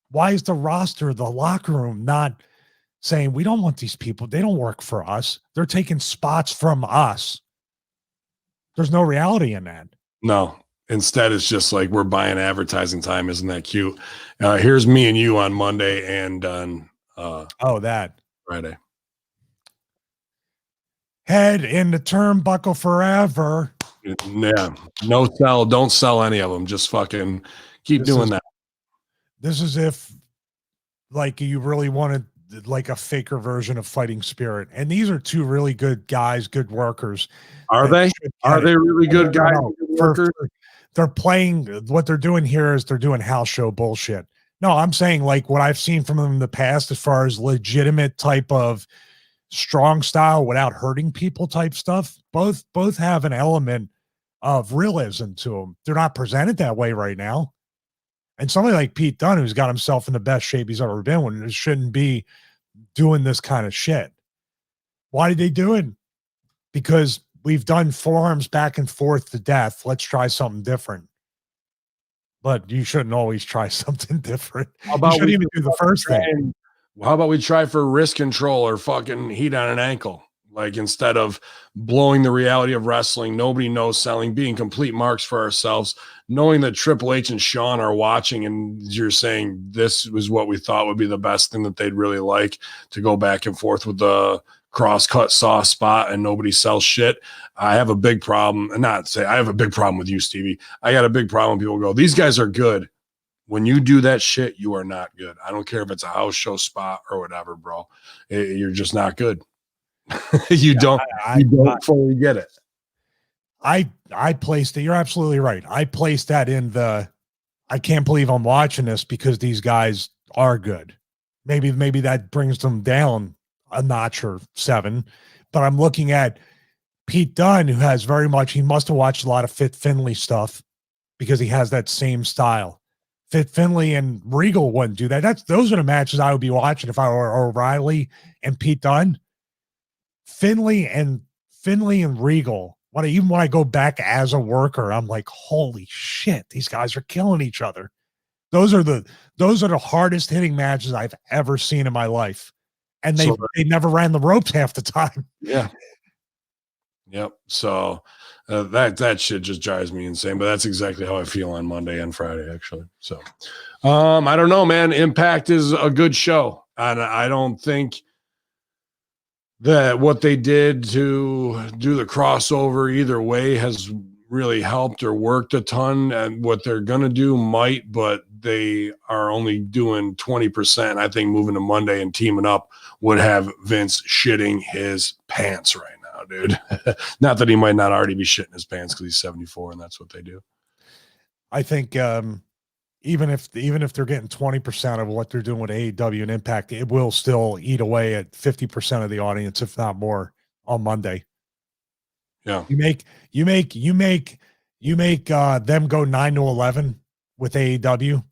why is the roster, the locker room, not saying, we don't want these people? They don't work for us. They're taking spots from us. There's no reality in that. No. Instead, it's just like, we're buying advertising time. Isn't that cute? Here's me and you on Monday and on that Friday. Head in the turnbuckle forever. Yeah. No sell. Don't sell any of them. Just fucking keep doing that. This is if like you really wanted like a faker version of Fighting Spirit. And these are 2 really good guys, good workers. Are they? Are they really good guys? They're playing, what they're doing here is they're doing house show bullshit. No, I'm saying like what I've seen from them in the past as far as legitimate type of strong style without hurting people type stuff. Both have an element of realism to them. They're not presented that way right now. And somebody like Pete Dunne, who's got himself in the best shape he's ever been when it shouldn't be doing this kind of shit. Why did they do it? Because we've done forearms back and forth to death. Let's try something different. But you shouldn't always try something different. How about you shouldn't even do the first thing. How about we try for wrist control or fucking heat on an ankle? Like, instead of blowing the reality of wrestling, nobody knows selling, being complete marks for ourselves, knowing that Triple H and Shawn are watching and you're saying this was what we thought would be the best thing that they'd really like, to go back and forth with the cross-cut saw spot and nobody sells shit. I have a big problem, and not say I have a big problem with you, Stevie. I got a big problem when people go, these guys are good. When you do that shit, you are not good. I don't care if it's a house show spot or whatever, bro. You're just not good. you don't fully get it. I placed it. You're absolutely right. I placed that in I can't believe I'm watching this because these guys are good. Maybe that brings them down a notch or 7, but I'm looking at Pete Dunne, who has he must have watched a lot of Fit Finlay stuff because he has that same style. Fit Finlay and Regal wouldn't do that. Those are the matches I would be watching if I were O'Reilly and Pete Dunne. Finlay and Regal. Even when I go back as a worker, I'm like, holy shit, these guys are killing each other. Those are the hardest hitting matches I've ever seen in my life. And they never ran the ropes half the time. Yeah. Yep. So that shit just drives me insane, but that's exactly how I feel on Monday and Friday, actually. So I don't know, man. Impact is a good show. And I don't think that what they did to do the crossover either way has really helped or worked a ton. And what they're going to do might, but they are only doing 20%. I think moving to Monday and teaming up would have Vince shitting his pants right now, dude. Not that he might not already be shitting his pants because he's 74 and that's what they do. I think even if they're getting 20% of what they're doing with AEW and Impact, it will still eat away at 50% of the audience, if not more, on Monday. Yeah. You make them go 9 to 11 with AEW.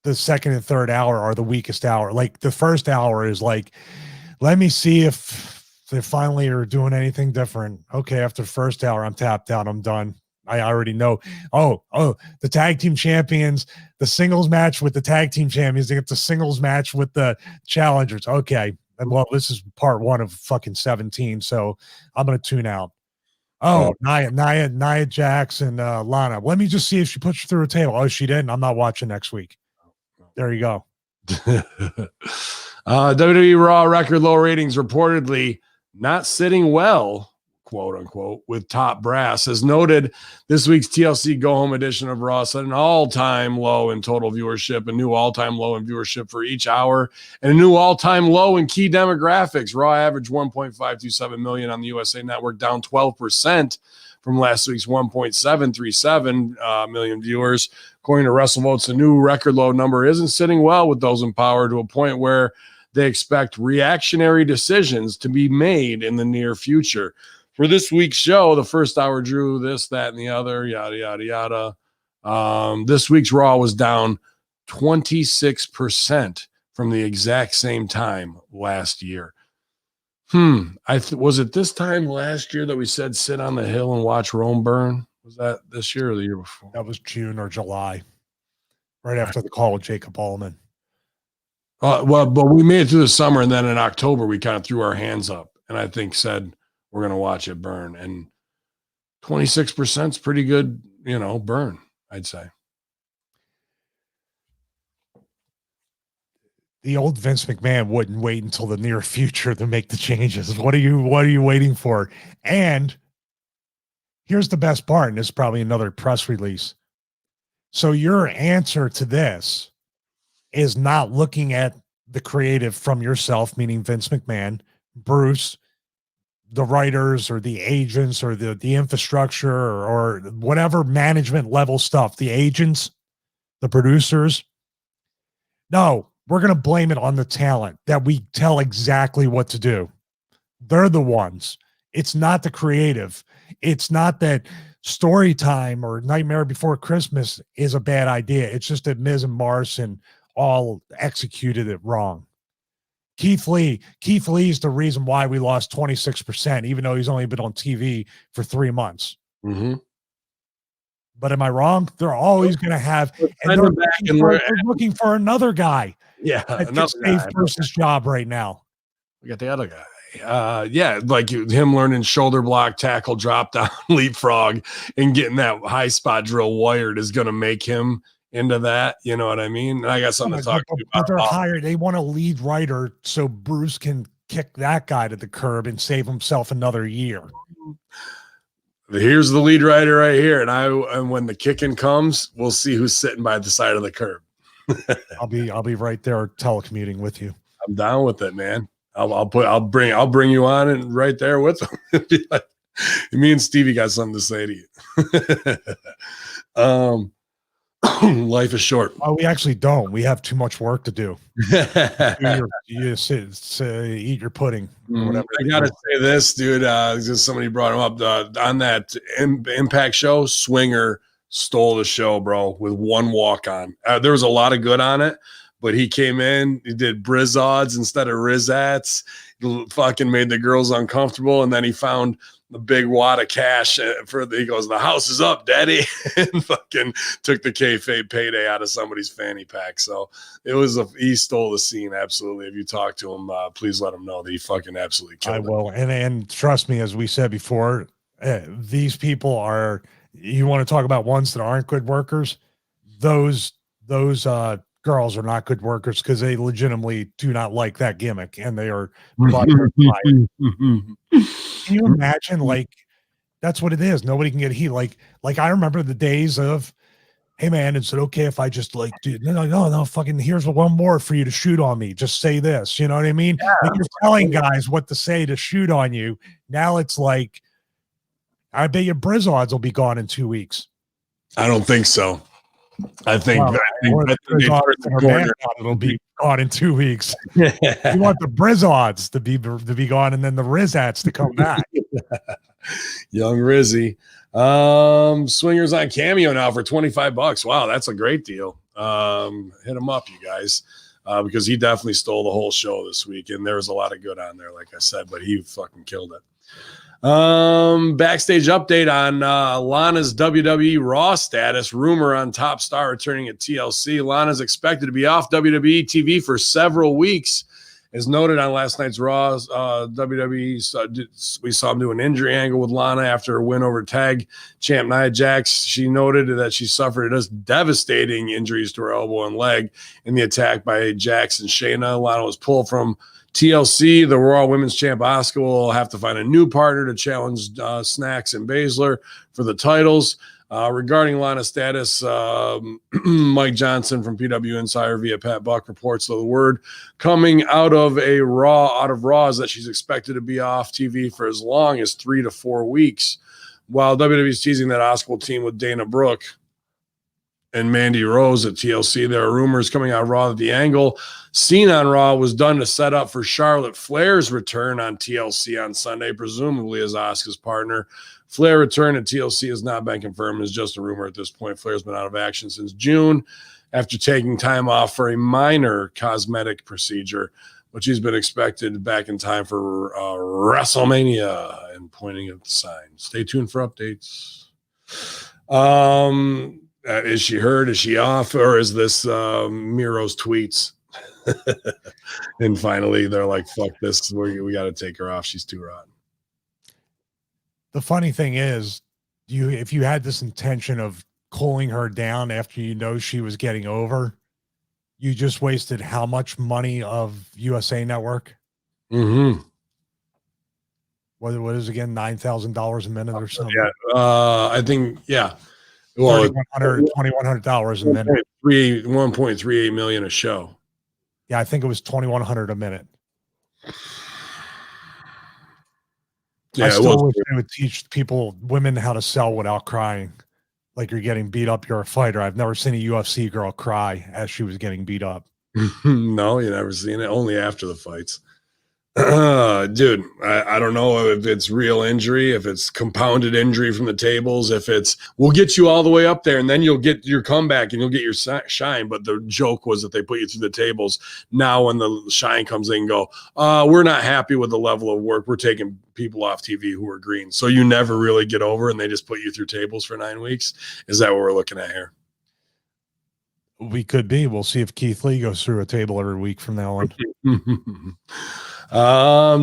The second and third hour are the weakest hour. Like the first hour is like, let me see if they finally are doing anything different. Okay, after the first hour, I'm tapped out. I'm done. I already know. Oh, the tag team champions, the singles match with the tag team champions. They get the singles match with the challengers. Okay. Well, this is part 1 of fucking 17. So I'm going to tune out. Oh, Nia Jax and Lana. Let me just see if she puts her through a table. Oh, she didn't. I'm not watching next week. There you go. WWE Raw record low ratings reportedly not sitting well, quote unquote, with top brass. As noted, this week's TLC Go Home edition of Raw set an all-time low in total viewership, a new all-time low in viewership for each hour, and a new all-time low in key demographics. Raw averaged 1.527 million on the USA Network, down 12% from last week's 1.737 million viewers. According to WrestleVotes, the new record low number isn't sitting well with those in power, to a point where they expect reactionary decisions to be made in the near future. For this week's show, the first hour drew this, that, and the other, yada, yada, yada. This week's Raw was down 26% from the exact same time last year. Was it this time last year that we said sit on the hill and watch Rome burn? Was that this year or the year before? That was June or July, right after the call with Jacob Allman. Well, but we made it through the summer, and then in October we kind of threw our hands up, and I think said we're going to watch it burn. And 26% is pretty good, burn, I'd say. The old Vince McMahon wouldn't wait until the near future to make the changes. What are you waiting for? And here's the best part, and this is probably another press release. So your answer to this is not looking at the creative from yourself, meaning Vince McMahon, Bruce, the writers or the agents or the infrastructure or whatever management level stuff, the agents, the producers. No, we're going to blame it on the talent that we tell exactly what to do. They're the ones. It's not the creative. It's not that Story Time or Nightmare Before Christmas is a bad idea. It's just that Miz and Morrison all executed it wrong. Keith Lee is the reason why we lost 26%, even though he's only been on TV for 3 months. Mm-hmm. But am I wrong? They're always going to have, and they're looking for another guy. Yeah, that's a versus job right now. We got the other guy. Like him learning shoulder block, tackle, drop down, leapfrog, and getting that high spot drill wired is going to make him into that. You know what I mean? And I got something to talk to you about. But they're hired. They want a lead writer so Bruce can kick that guy to the curb and save himself another year. Here's the lead writer right here, and when the kicking comes, we'll see who's sitting by the side of the curb. I'll be right there telecommuting with you. I'm down with it, man. I'll bring you on and right there with them. Me and Stevie got something to say to you. Life is short. Oh, we actually don't. We have too much work to do. You eat your pudding or whatever. I gotta say this, dude. Just somebody brought him up on that Impact show. Swinger stole the show, bro, with one walk on. There was a lot of good on it, but he came in, he did Brizzods instead of Rizzats, fucking made the girls uncomfortable, and then he found the big wad of cash he goes, the house is up, daddy, and fucking took the kayfabe payday out of somebody's fanny pack. So he stole the scene. Absolutely. If you talk to him, please let him know that he fucking absolutely killed it. I will. And trust me, as we said before, these people are, you want to talk about ones that aren't good workers. Those girls are not good workers because they legitimately do not like that gimmick, and they are. Can you imagine? Like, that's what it is. Nobody can get heat. Like I remember the days of, hey man, is it okay if I just no, fucking here's one more for you to shoot on me. Just say this. You know what I mean? Yeah. Like you're telling guys what to say to shoot on you. Now it's like, I bet your Brizzods will be gone in 2 weeks. I don't think so. I think it'll be gone in 2 weeks. You want the Brizzods to be gone, and then the Rizzats to come back. Young Rizzy. Swingers on Cameo now for $25. Wow, that's a great deal. Hit him up, you guys, because he definitely stole the whole show this week, and there was a lot of good on there, like I said, but he fucking killed it. Backstage update on Lana's WWE Raw status. Rumor on Top Star returning at TLC. Lana's expected to be off WWE TV for several weeks As noted on last night's Raw, WWE, we saw him do an injury angle with Lana after a win over tag champ Nia Jax. She noted that she suffered devastating injuries to her elbow and leg in the attack by Jax and Shayna. Lana was pulled from TLC. The Raw Women's Champ Asuka will have to find a new partner to challenge Snacks and Baszler for the titles. Regarding Lana's status, Mike Johnson from PW Insider via Pat Buck reports the word coming out of Raw is that she's expected to be off TV for as long as 3 to 4 weeks. While WWE is teasing that Asuka will team with Dana Brooke and Mandy Rose at TLC, there are rumors coming out of Raw that the angle seen on Raw was done to set up for Charlotte Flair's return on TLC on Sunday, presumably as Asuka's partner. Flair return at TLC has not been confirmed. It's just a rumor at this point. Flair's been out of action since June after taking time off for a minor cosmetic procedure, which he's been expected back in time for WrestleMania and pointing at the sign. Stay tuned for updates. Is she hurt? Is she off? Or is this Miro's tweets? And finally, they're like, fuck this. We got to take her off. She's too rotten. The funny thing is, if you had this intention of cooling her down after you know she was getting over, you just wasted how much money of USA Network? Mm-hmm. What is again, $9,000 a minute or something? Yeah, I think, yeah. Well, $2,100 a minute. 1.38 million a show. Yeah, I think it was $2,100 a minute. Yeah, I still wish they would teach women how to sell without crying. Like you're getting beat up, you're a fighter. I've never seen a UFC girl cry as she was getting beat up. No, you never seen it. Only after the fights. Dude, I don't know if it's real injury, if it's compounded injury from the tables, if it's we'll get you all the way up there and then you'll get your comeback and you'll get your shine. But the joke was that they put you through the tables. Now when the shine comes in, go, we're not happy with the level of work. We're taking people off TV who are green. So you never really get over and they just put you through tables for 9 weeks. Is that what we're looking at here? We could be. We'll see if Keith Lee goes through a table every week from now on.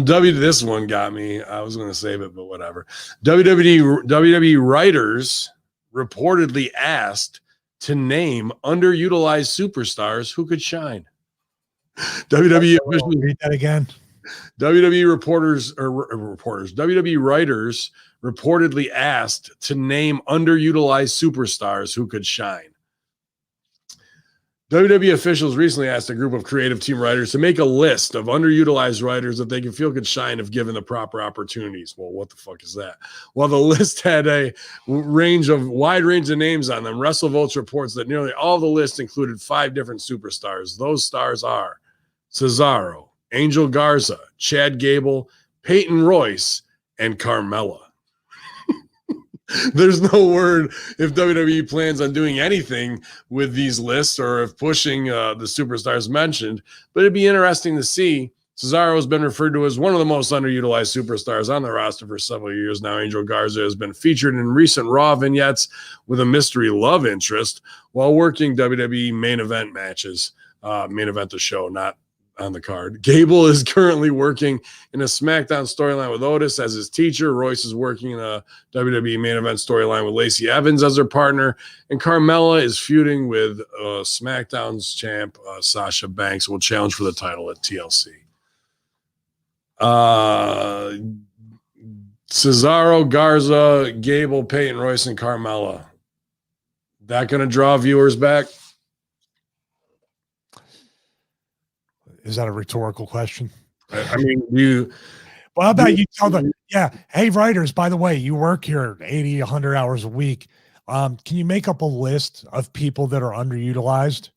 This one got me. I was going to save it, but whatever. WWE writers reportedly asked to name underutilized superstars who could shine. WWE officials read that again. WWE WWE writers reportedly asked to name underutilized superstars who could shine. WWE officials recently asked a group of creative team writers to make a list of underutilized writers that they can feel could shine if given the proper opportunities. Well, what the fuck is that? Well, the list had a wide range of names on them. WrestleVotes reports that nearly all the list included 5 different superstars. Those stars are Cesaro, Angel Garza, Chad Gable, Peyton Royce, and Carmella. There's no word if WWE plans on doing anything with these lists or if pushing the superstars mentioned, but it'd be interesting to see. Cesaro has been referred to as one of the most underutilized superstars on the roster for several years now. Angel Garza has been featured in recent Raw vignettes with a mystery love interest while working WWE main event matches. Main event the show, not on the card. Gable is currently working in a SmackDown storyline with Otis as his teacher. Royce is working in a WWE main event storyline with Lacey Evans as her partner. And Carmella is feuding with SmackDown's champ, Sasha Banks, will challenge for the title at TLC. Cesaro, Garza, Gable, Peyton Royce, and Carmella. That going to draw viewers back? Is that a rhetorical question? I mean, well, how about you tell them, yeah, hey, writers, by the way, you work here 80, 100 hours a week. Can you make up a list of people that are underutilized?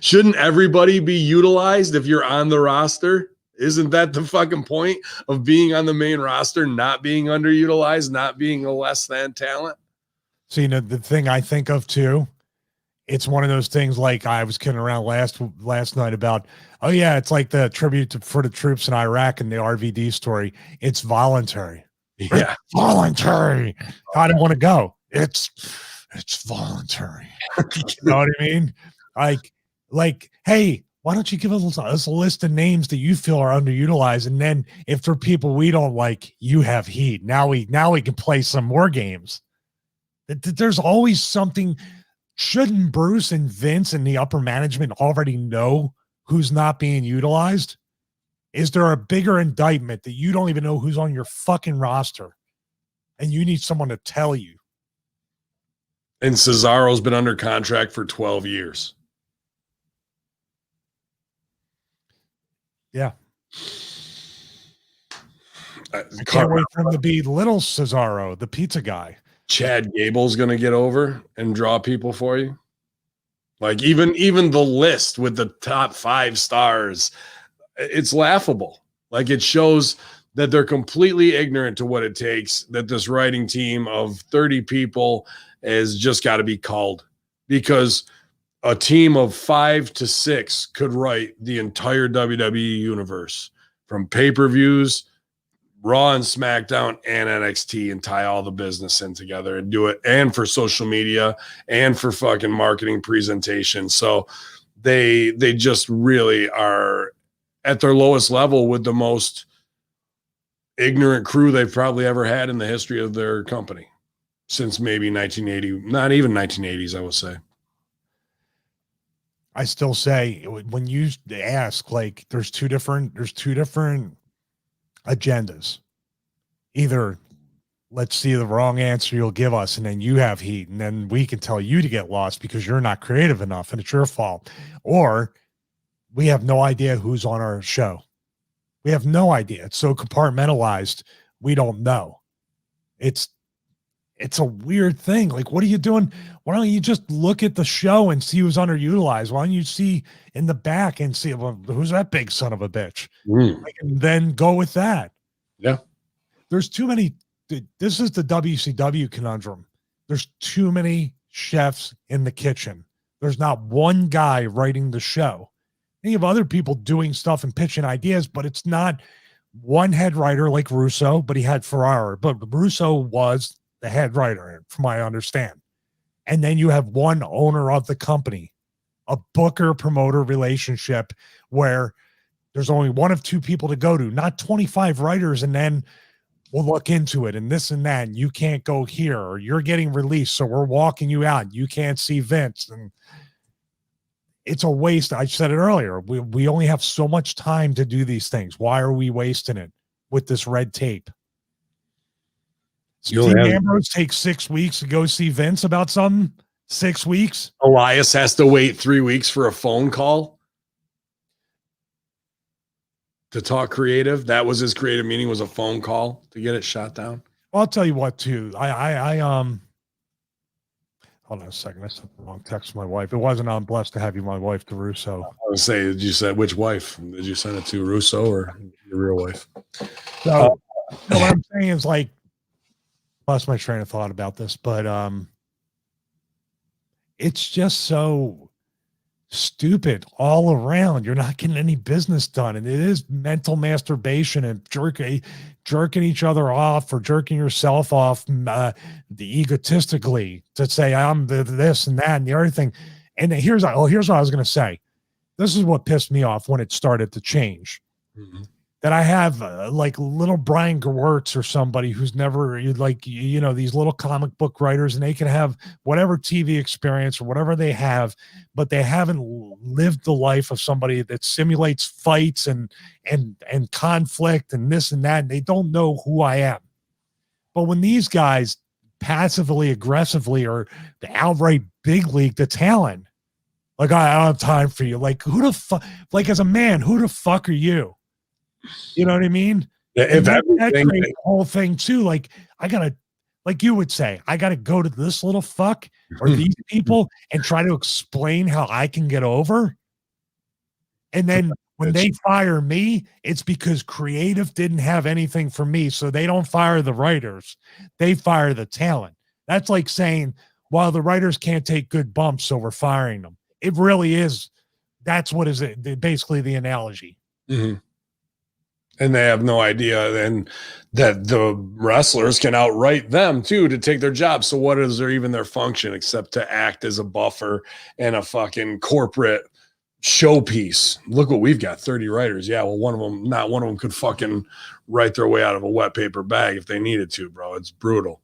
Shouldn't everybody be utilized if you're on the roster? Isn't that the fucking point of being on the main roster, not being underutilized, not being a less than talent? So, you know, the thing I think of too, it's one of those things like I was kidding around last night about, oh yeah, it's like the tribute for the troops in Iraq and the RVD story. It's voluntary. Yeah. It's voluntary. I don't want to go. It's voluntary. You know what I mean? Like, hey, why don't you give us a list of names that you feel are underutilized? And then if there are people we don't like, you have heat. Now we can play some more games. There's always something. Shouldn't Bruce and Vince and the upper management already know who's not being utilized? Is there a bigger indictment that you don't even know who's on your fucking roster and you need someone to tell you? And Cesaro's been under contract for 12 years. Yeah. I can't wait for him to be little Cesaro, the pizza guy. Chad Gable's going to get over and draw people for you. Like even the list with the top 5 stars, it's laughable. Like it shows that they're completely ignorant to what it takes, that this writing team of 30 people has just got to be called, because a team of 5 to 6 could write the entire WWE universe from pay-per-views, Raw and SmackDown and NXT, and tie all the business in together and do it, and for social media and for fucking marketing presentation. So they just really are at their lowest level with the most ignorant crew they've probably ever had in the history of their company since maybe 1980, not even 1980s, I would say. I still say when you ask, like, there's two different agendas. Either let's see the wrong answer you'll give us, and then you have heat, and then we can tell you to get lost because you're not creative enough and it's your fault. Or we have no idea who's on our show. We have no idea. It's so compartmentalized. We don't know. It's a weird thing. Like, what are you doing? Why don't you just look at the show and see who's underutilized? Why don't you see in the back and see, well, who's that big son of a bitch? Like, and then go with that. Yeah. There's too many. This is the WCW conundrum. There's too many chefs in the kitchen. There's not one guy writing the show. And you have other people doing stuff and pitching ideas, but it's not one head writer like Russo, but he had Ferrara. But Russo was the head writer, from what I understand. And then you have one owner of the company, a booker promoter relationship where there's only one of two people to go to, not 25 writers. And then we'll look into it and this and that. And you can't go here, or you're getting released, so we're walking you out. You can't see Vince. And it's a waste. I said it earlier. We only have so much time to do these things. Why are we wasting it with this red tape? Dean Ambrose takes 6 weeks to go see Vince about something. 6 weeks. Elias has to wait 3 weeks for a phone call to talk creative. That was his creative meeting, was a phone call to get it shot down. Well, I'll tell you what, too. I hold on a second. I sent the wrong text to my wife. It wasn't I'm blessed to have you, my wife, to Russo. I would say, did you say which wife? Did you send it to Russo or your real wife? So what I'm saying is, like, lost my train of thought about this, but it's just so stupid all around. You're not getting any business done, and it is mental masturbation and jerking each other off or jerking yourself off egotistically to say I'm this and that and the other thing. And here's what I was going to say. This is what pissed me off when it started to change. Mm-hmm. That I have like little Brian Gewirtz or somebody who's never, like, these little comic book writers, and they can have whatever TV experience or whatever they have, but they haven't lived the life of somebody that simulates fights and conflict and this and that. And they don't know who I am. But when these guys passively aggressively or the outright big league the talent, like, I don't have time for you. Like, who the fuck? Like, as a man, who the fuck are you? You know what I mean? Yeah, if that the whole thing too, like, I gotta, like you would say, I gotta go to this little fuck or these people and try to explain how I can get over. And then when they fire me, it's because creative didn't have anything for me. So they don't fire the writers, they fire the talent. That's like saying, well, the writers can't take good bumps, so we're firing them. It really is. That's what is it, basically the analogy. Mm-hmm. And they have no idea then that the wrestlers can outright them too to take their job. So what is their function except to act as a buffer and a fucking corporate showpiece. Look what we've got, 30 writers. Yeah, well, not one of them could fucking write their way out of a wet paper bag if they needed to, bro. It's brutal.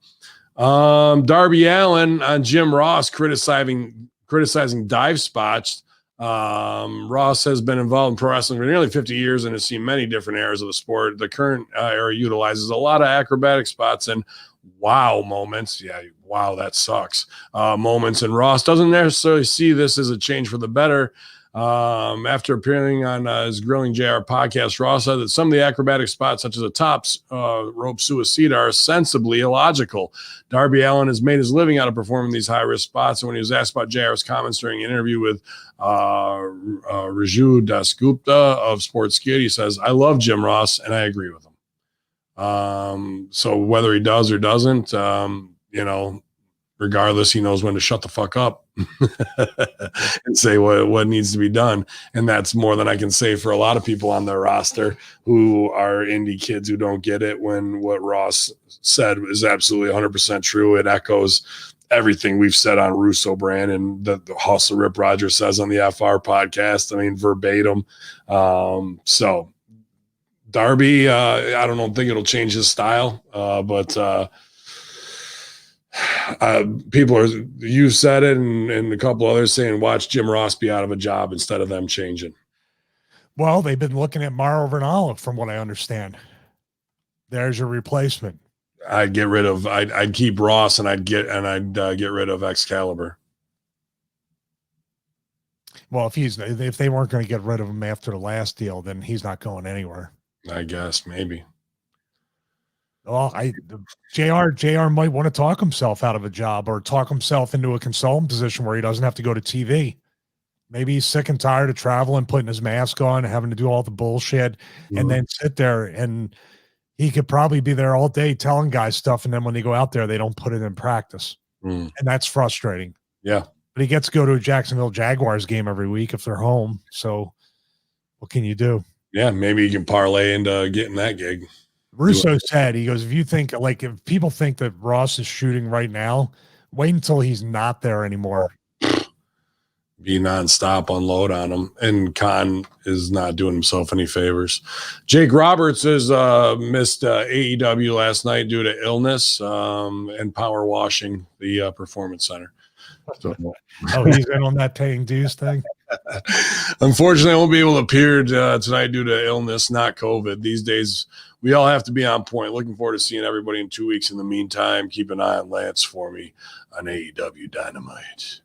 Darby Allin on Jim Ross criticizing dive spots. Ross has been involved in pro wrestling for nearly 50 years and has seen many different eras of the sport. The current era utilizes a lot of acrobatic spots and wow moments. Yeah, wow, that sucks. Moments, and Ross doesn't necessarily see this as a change for the better. After appearing on his Grilling JR podcast, Ross said that some of the acrobatic spots, such as a tops rope suicide, are sensibly illogical. Darby Allin has made his living out of performing these high-risk spots, and when he was asked about JR's comments during an interview with Raju Dasgupta of Sportskeeda, he says, "I love Jim Ross, and I agree with him." So whether he does or doesn't, regardless, he knows when to shut the fuck up and say what needs to be done. And that's more than I can say for a lot of people on their roster who are indie kids who don't get it, when what Ross said is absolutely 100% true. It echoes everything we've said on Russo brand and the Hustle Rip Rogers says on the FR podcast. I mean, verbatim. So Darby, I don't think it'll change his style, but people are, you said it, and a couple others saying, watch Jim Ross be out of a job instead of them changing. Well, they've been looking at Mauro Ranallo, from what I understand. There's your replacement. I'd keep Ross, and I'd get rid of Excalibur. Well, if they weren't going to get rid of him after the last deal, then he's not going anywhere. I guess maybe. Well, JR might want to talk himself out of a job, or talk himself into a consultant position where he doesn't have to go to TV. Maybe he's sick and tired of traveling, putting his mask on, having to do all the bullshit, and then sit there, and he could probably be there all day telling guys stuff, and then when they go out there, they don't put it in practice. And that's frustrating. Yeah. But he gets to go to a Jacksonville Jaguars game every week if they're home. So what can you do? Yeah, maybe you can parlay into getting that gig. Russo said, he goes, if people think that Ross is shooting right now, wait until he's not there anymore. Be nonstop, unload on him. And Khan is not doing himself any favors. Jake Roberts has missed AEW last night due to illness and power washing the Performance Center. So, he's in on that paying dues thing. Unfortunately, I won't be able to appear tonight due to illness, not COVID. These days, we all have to be on point. Looking forward to seeing everybody in 2 weeks. In the meantime, keep an eye on Lance for me on AEW Dynamite.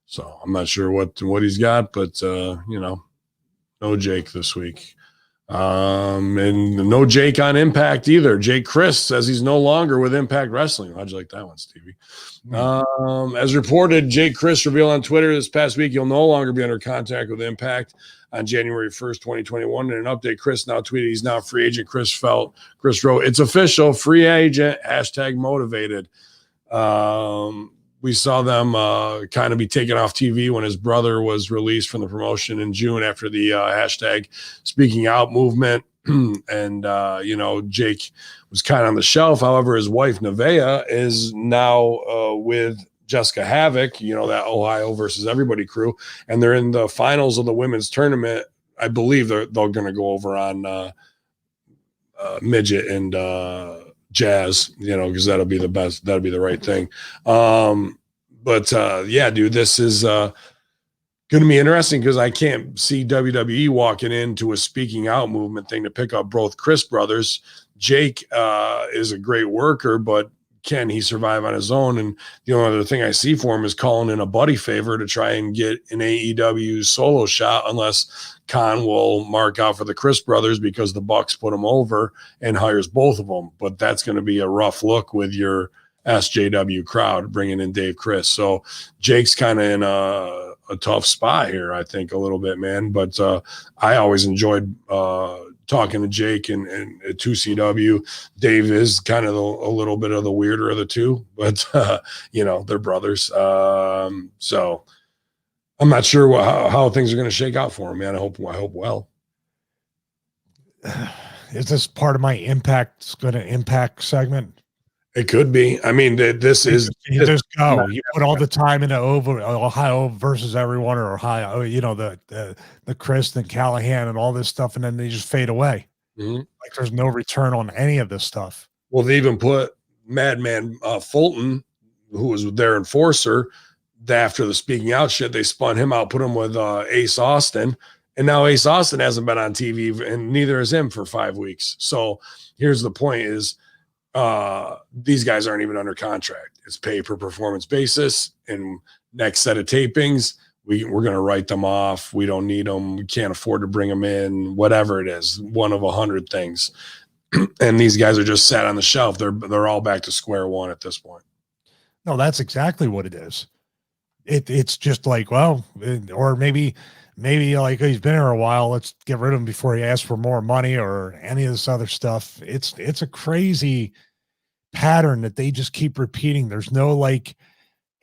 So I'm not sure what he's got, but no Jake this week. And no Jake on Impact either. Jake Chris says he's no longer with Impact Wrestling. How'd you like that one, Stevie? As reported, Jake Chris revealed on Twitter this past week he'll no longer be under contract with Impact on January 1st, 2021. In an update, Chris now tweeted he's now free agent. Chris wrote, "It's official, free agent, #motivated." We saw them kind of be taken off TV when his brother was released from the promotion in June after the #speaking out movement. And, Jake was kind of on the shelf. However, his wife, Nevaeh, is now with Jessica Havoc, that Ohio versus everybody crew. And they're in the finals of the women's tournament. I believe they're going to go over on Midget and Jazz, because that'll be the best. That'll be the right thing. Yeah, dude, this is going to be interesting because I can't see WWE walking into a speaking out movement thing to pick up both Chris brothers. Jake is a great worker, but can he survive on his own? And the only other thing I see for him is calling in a buddy favor to try and get an AEW solo shot, unless Khan will mark out for the Chris brothers because the Bucks put him over and hires both of them. But that's going to be a rough look with your SJW crowd bringing in Dave Chris. So Jake's kind of in a tough spot here, I think, a little bit, man. But I always enjoyed talking to Jake and at 2CW. Dave is kind of a little bit of the weirder of the two, but they're brothers. So I'm not sure how things are going to shake out for him, man. I hope well. Is this part of my impact segment? It could be. I mean, this is you just go. You put all the time into Ohio versus everyone, or Ohio, the Chris and Callahan and all this stuff, and then they just fade away. Mhm. Like there's no return on any of this stuff. Well, they even put Madman Fulton, who was their enforcer, after the speaking out shit, they spun him out, put him with Ace Austin, and now Ace Austin hasn't been on TV, and neither is him for 5 weeks. So here's the point: is these guys aren't even under contract. It's pay per performance basis, and next set of tapings, we're going to write them off. We don't need them. We can't afford to bring them in. Whatever it is, one of 100 things. And these guys are just sat on the shelf. They're all back to square one at this point. No, that's exactly what it is. It's just like, well, or maybe like he's been here a while. Let's get rid of him before he asks for more money or any of this other stuff. It's a crazy pattern that they just keep repeating. There's no like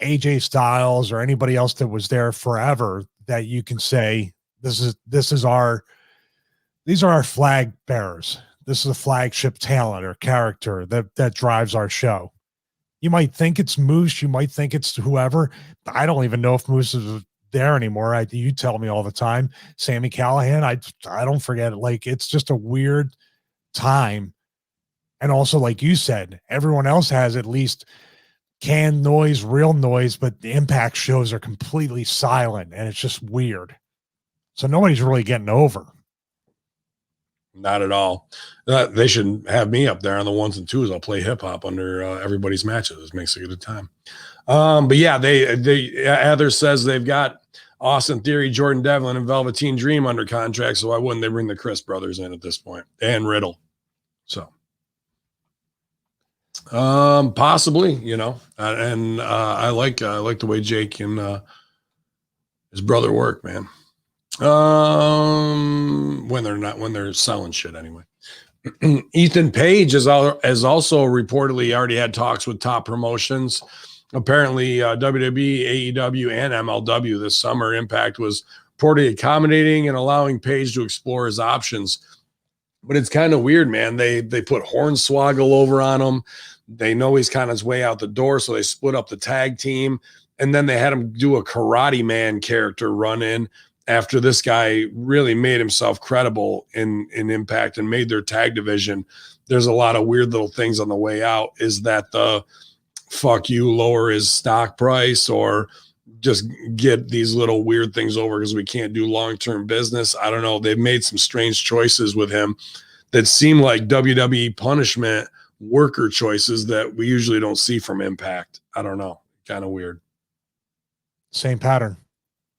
AJ Styles or anybody else that was there forever that you can say these are our flag bearers. This is a flagship talent or character that drives our show. You might think it's Moose, you might think it's whoever. I don't even know if Moose is there anymore. You tell me all the time. Sami Callihan, I don't forget it. Like it's just a weird time. And also, like you said, everyone else has at least canned noise, real noise, but the Impact shows are completely silent, and it's just weird. So nobody's really getting over. Not at all. They should have me up there on the 1s and 2s. I'll play hip hop under everybody's matches. It makes a good time. But yeah, Heather says they've got Austin Theory, Jordan Devlin, and Velveteen Dream under contract. So why wouldn't they bring the Chris brothers in at this point, and Riddle? So possibly, and I like the way Jake and his brother work, man. When they're selling shit anyway. Ethan Page has also reportedly already had talks with top promotions. Apparently, WWE, AEW, and MLW this summer. Impact was reportedly accommodating and allowing Page to explore his options. But it's kind of weird, man. They put Hornswoggle over on him. They know he's kind of his way out the door, so they split up the tag team. And then they had him do a Karate Man character run in after this guy really made himself credible in Impact and made their tag division. There's a lot of weird little things on the way out. Is that the fuck you, lower his stock price, or just get these little weird things over because we can't do long-term business? I don't know. They've made some strange choices with him that seem like WWE punishment worker choices that we usually don't see from Impact. I don't know. Kind of weird. Same pattern.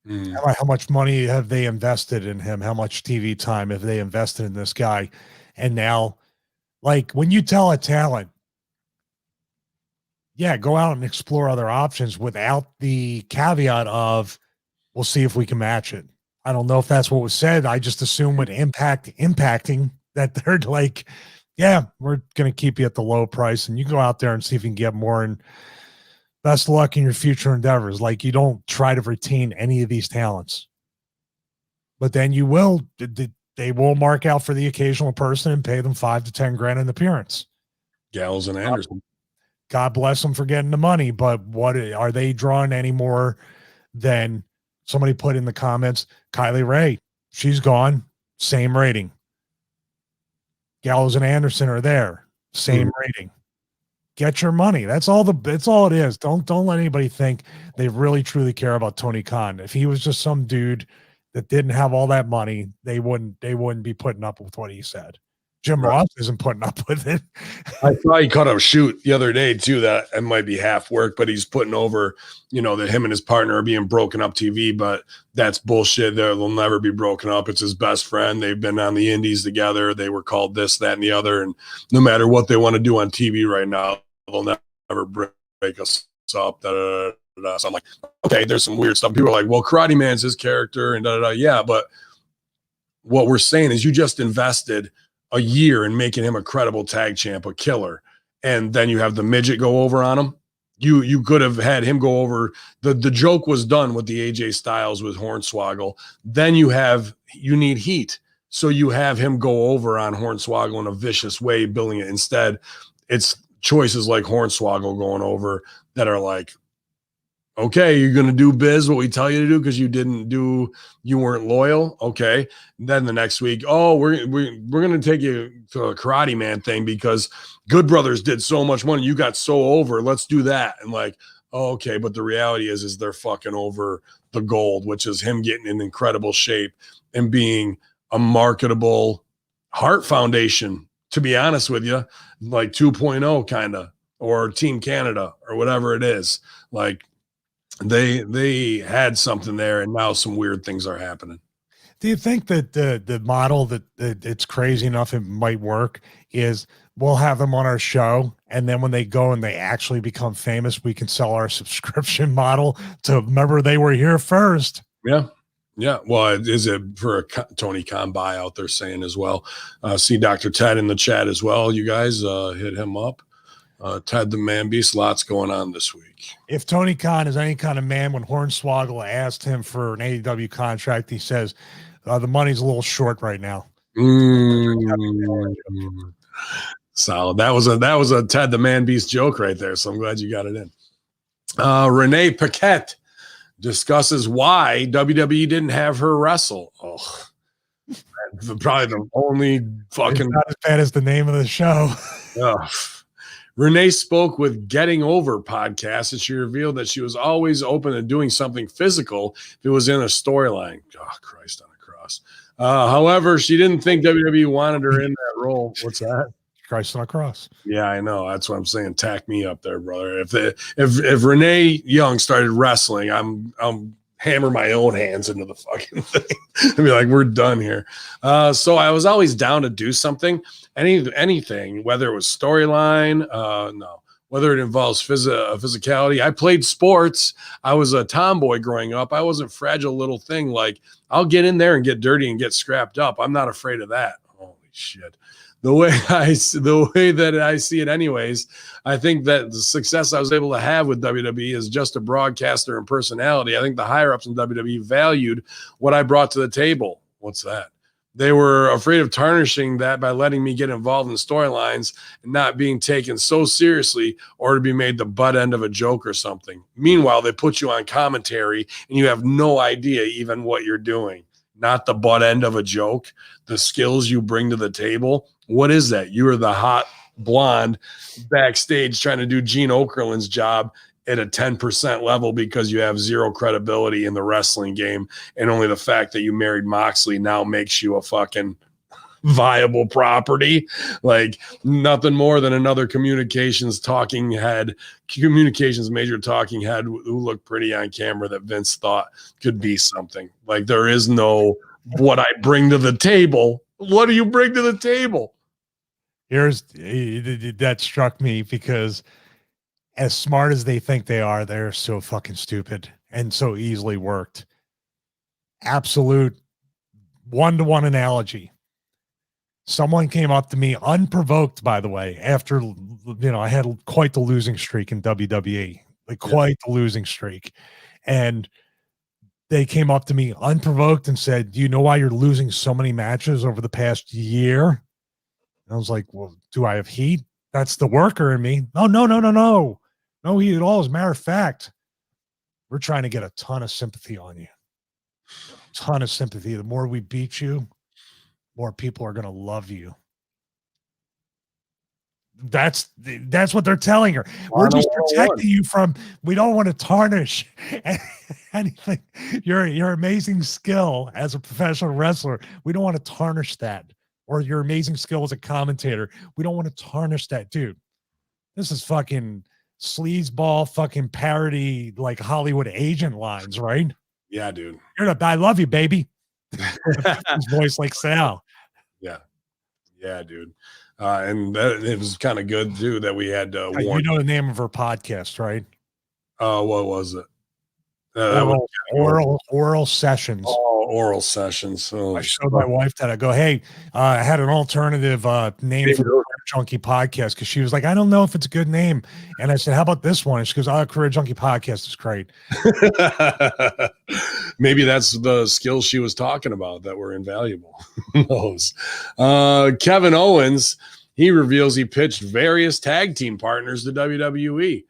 How much money have they invested in him? How much TV time have they invested in this guy? And now, like when you tell a talent, yeah, go out and explore other options without the caveat of, we'll see if we can match it. I don't know if that's what was said. I just assume with impacting that they're like, yeah, we're going to keep you at the low price and you go out there and see if you can get more, and best of luck in your future endeavors. Like you don't try to retain any of these talents, but then you will, they will mark out for the occasional person and pay them $5 to $10 grand an appearance. Gallows and Anderson. God bless them for getting the money, but what are they drawing any more than somebody put in the comments? Kylie Ray, she's gone. Same rating. Gallows and Anderson are there. Same rating. Get your money. That's all it is. Don't let anybody think they really truly care about Tony Khan. If he was just some dude that didn't have all that money, they wouldn't be putting up with what he said. Jim Ross isn't putting up with it. I saw he cut a shoot the other day too, that it might be half work, but he's putting over, that him and his partner are being broken up TV, but that's bullshit. They'll never be broken up. It's his best friend. They've been on the indies together. They were called this, that, and the other. And no matter what they want to do on TV right now, they'll never break us up. So I'm like, okay, there's some weird stuff. People are like, well, Karate Man's his character and Yeah, but what we're saying is you just invested a year in making him a credible tag champ, a killer, and then you have the midget go over on him. You could have had him go over. The joke was done with the AJ Styles with Hornswoggle. Then you need heat, so you have him go over on Hornswoggle in a vicious way, building it. Instead, it's choices like Hornswoggle going over that are like, okay, you're going to do biz what we tell you to do because you weren't loyal. Okay. And then the next week, oh, we're going to take you to a Karate Man thing because Good Brothers did so much money. You got so over. Let's do that. And like, oh, okay. But the reality is they're fucking over the gold, which is him getting in incredible shape and being a marketable heart foundation, to be honest with you, like 2.0 kind of, or Team Canada or whatever it is. Like, they had something there, and now some weird things are happening. Do you think that the model that it's crazy enough it might work is we'll have them on our show, and then when they go and they actually become famous, we can sell our subscription model to remember they were here first? Yeah. Well, is it for a Tony Khan buy out there saying as well? See Dr. Ted in the chat as well. You guys hit him up. Ted the Man Beast, lots going on this week. If Tony Khan is any kind of man, when Hornswoggle asked him for an AEW contract, he says the money's a little short right now. Solid. That was a Ted the Man Beast joke right there. So I'm glad you got it in. Renee Paquette discusses why WWE didn't have her wrestle. Oh, probably the only fucking. It's not as bad as the name of the show. Renee spoke with Getting Over podcast, and she revealed that she was always open to doing something physical if it was in a storyline. Oh, Christ on a cross. However, she didn't think WWE wanted her in that role. What's that? Christ on a cross. Yeah, I know. That's what I'm saying. Tack me up there, brother. If Renee Young started wrestling, I'm hammer my own hands into the fucking thing. I'd be like, we're done here. So I was always down to do something, anything, whether it was storyline, whether it involves physicality. I played sports. I was a tomboy growing up. I wasn't fragile little thing. Like, I'll get in there and get dirty and get scrapped up. I'm not afraid of that. Holy shit. The way that I see it anyways, I think that the success I was able to have with WWE is just a broadcaster and personality. I think the higher ups in WWE valued what I brought to the table. What's that? They were afraid of tarnishing that by letting me get involved in storylines and not being taken so seriously or to be made the butt end of a joke or something. Meanwhile, they put you on commentary and you have no idea even what you're doing. Not the butt end of a joke, the skills you bring to the table. What is that? You are the hot blonde backstage trying to do Gene Okerlund's job at a 10% level because you have zero credibility in the wrestling game. And only the fact that you married Moxley now makes you a fucking viable property. Like, nothing more than another communications major talking head who looked pretty on camera that Vince thought could be something. Like, there is no what I bring to the table. What do you bring to the table? That struck me because as smart as they think they are, they're so fucking stupid and so easily worked. Absolute one-to-one analogy. Someone came up to me unprovoked, by the way, after, I had quite the losing streak in WWE, the losing streak. And they came up to me unprovoked and said, do you know why you're losing so many matches over the past year? And I was like, well, do I have heat? That's the worker in me. Oh, no. No heat at all. As a matter of fact, we're trying to get a ton of sympathy on you. Ton of sympathy. The more we beat you, more people are going to love you. That's what they're telling her. We're just protecting you from, we don't want to tarnish anything. Your amazing skill as a professional wrestler, we don't want to tarnish that. Or your amazing skill as a commentator, we don't want to tarnish that. Dude, this is fucking sleazeball fucking parody, like Hollywood agent lines, right? Yeah, dude. I love you, baby. His voice like Sal. Yeah, dude. And it was kind of good too that we had you know the name of her podcast, right? What was it? Oral Sessions. Oh, Oral Sessions. Oh, I showed my wife that. I go, hey, I had an alternative name for the Career Junkie podcast because she was like, I don't know if it's a good name. And I said, how about this one? And she goes, Career Junkie podcast is great. Maybe that's the skills she was talking about that were invaluable. Who knows? Kevin Owens he reveals he pitched various tag team partners to WWE.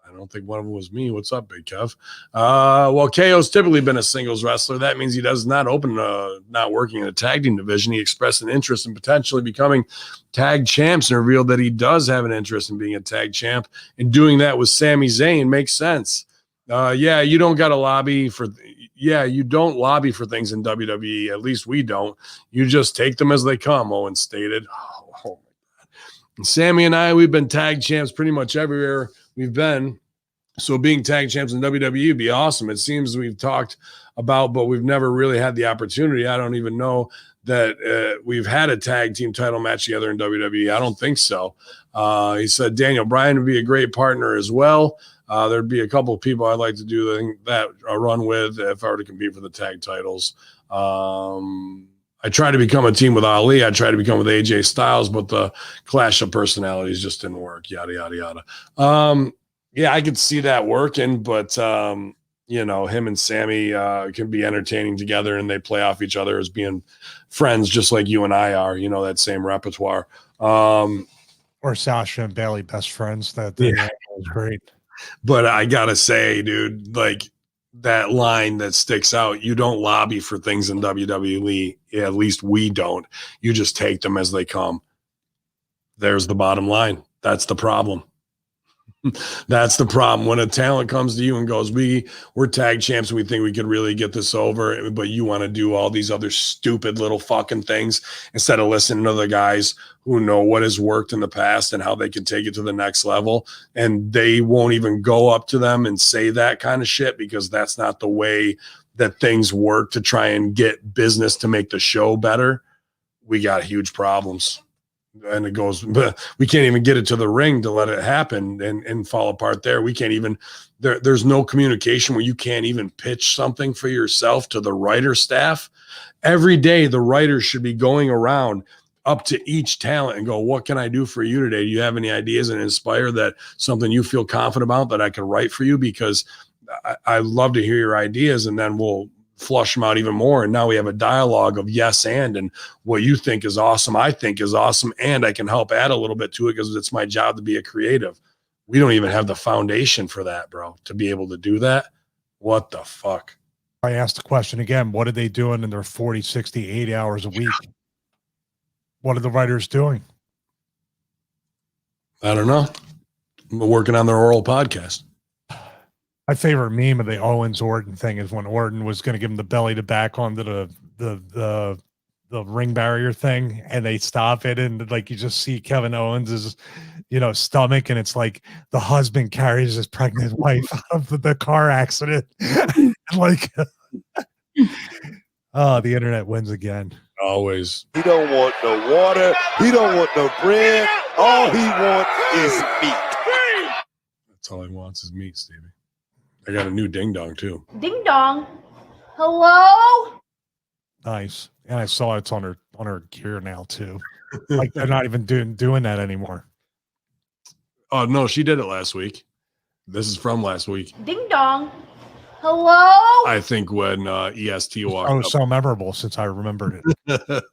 I don't think one of them was me. What's up, Big Kev? Well, KO's typically been a singles wrestler. That means he does not not working in a tag team division. He expressed an interest in potentially becoming tag champs and revealed that he does have an interest in being a tag champ, and doing that with Sami Zayn makes sense. You don't got to lobby for. You don't lobby for things in WWE. At least we don't. You just take them as they come, Owen stated. Oh my God. And Sammy and I, we've been tag champs pretty much everywhere we've been. So being tag champs in WWE would be awesome. It seems we've talked about, but we've never really had the opportunity. I don't even know that we've had a tag team title match together in WWE. I don't think so. He said Daniel Bryan would be a great partner as well. There'd be a couple of people I'd like to do that run with if I were to compete for the tag titles. I tried to become a team with Ali. I tried to become with AJ Styles, but the clash of personalities just didn't work. Yada, yada, yada. I could see that working, but, him and Sammy can be entertaining together, and they play off each other as being friends, just like you and I are, that same repertoire. Or Sasha and Bailey, best friends. That was great. But I gotta say, dude, like that line that sticks out, you don't lobby for things in WWE. At least we don't. You just take them as they come. There's the bottom line. That's the problem. That's the problem. When a talent comes to you and goes, we're tag champs and we think we could really get this over, but you want to do all these other stupid little fucking things instead of listening to the guys who know what has worked in the past and how they can take it to the next level. And they won't even go up to them and say that kind of shit, because that's not the way that things work to try and get business to make the show better. We got huge problems. And it goes, but we can't even get it to the ring to let it happen and fall apart there. We can't even, there's no communication where you can't even pitch something for yourself to the writer staff. Every day, the writers should be going around up to each talent and go, what can I do for you today? Do you have any ideas and inspire that something you feel confident about that I can write for you? Because I love to hear your ideas, and then we'll flush them out even more. And now we have a dialogue of yes and what you think is awesome, I think is awesome, and I can help add a little bit to it because it's my job to be a creative. We don't even have the foundation for that, bro, to be able to do that. What the fuck? I asked the question again, what are they doing in their 40, 60, 80 hours a week? What are the writers doing? I don't know. We're working on their oral podcast. My favorite meme of the Owens Orton thing is when Orton was going to give him the belly to back onto the ring barrier thing, and they stop it, and like you just see Kevin Owens's stomach, and it's like the husband carries his pregnant wife out of the car accident. Like, the internet wins again. Always. He don't want no water. He don't want no bread. All he wants is meat. That's all he wants is meat, Stevie. I got a new ding dong too. Ding dong. Hello? Nice. And I saw it's on her gear now too. Like they're not even doing that anymore. Oh no, she did it last week. This is from last week. Ding dong. Hello? I think when EST walked up. So memorable since I remembered it.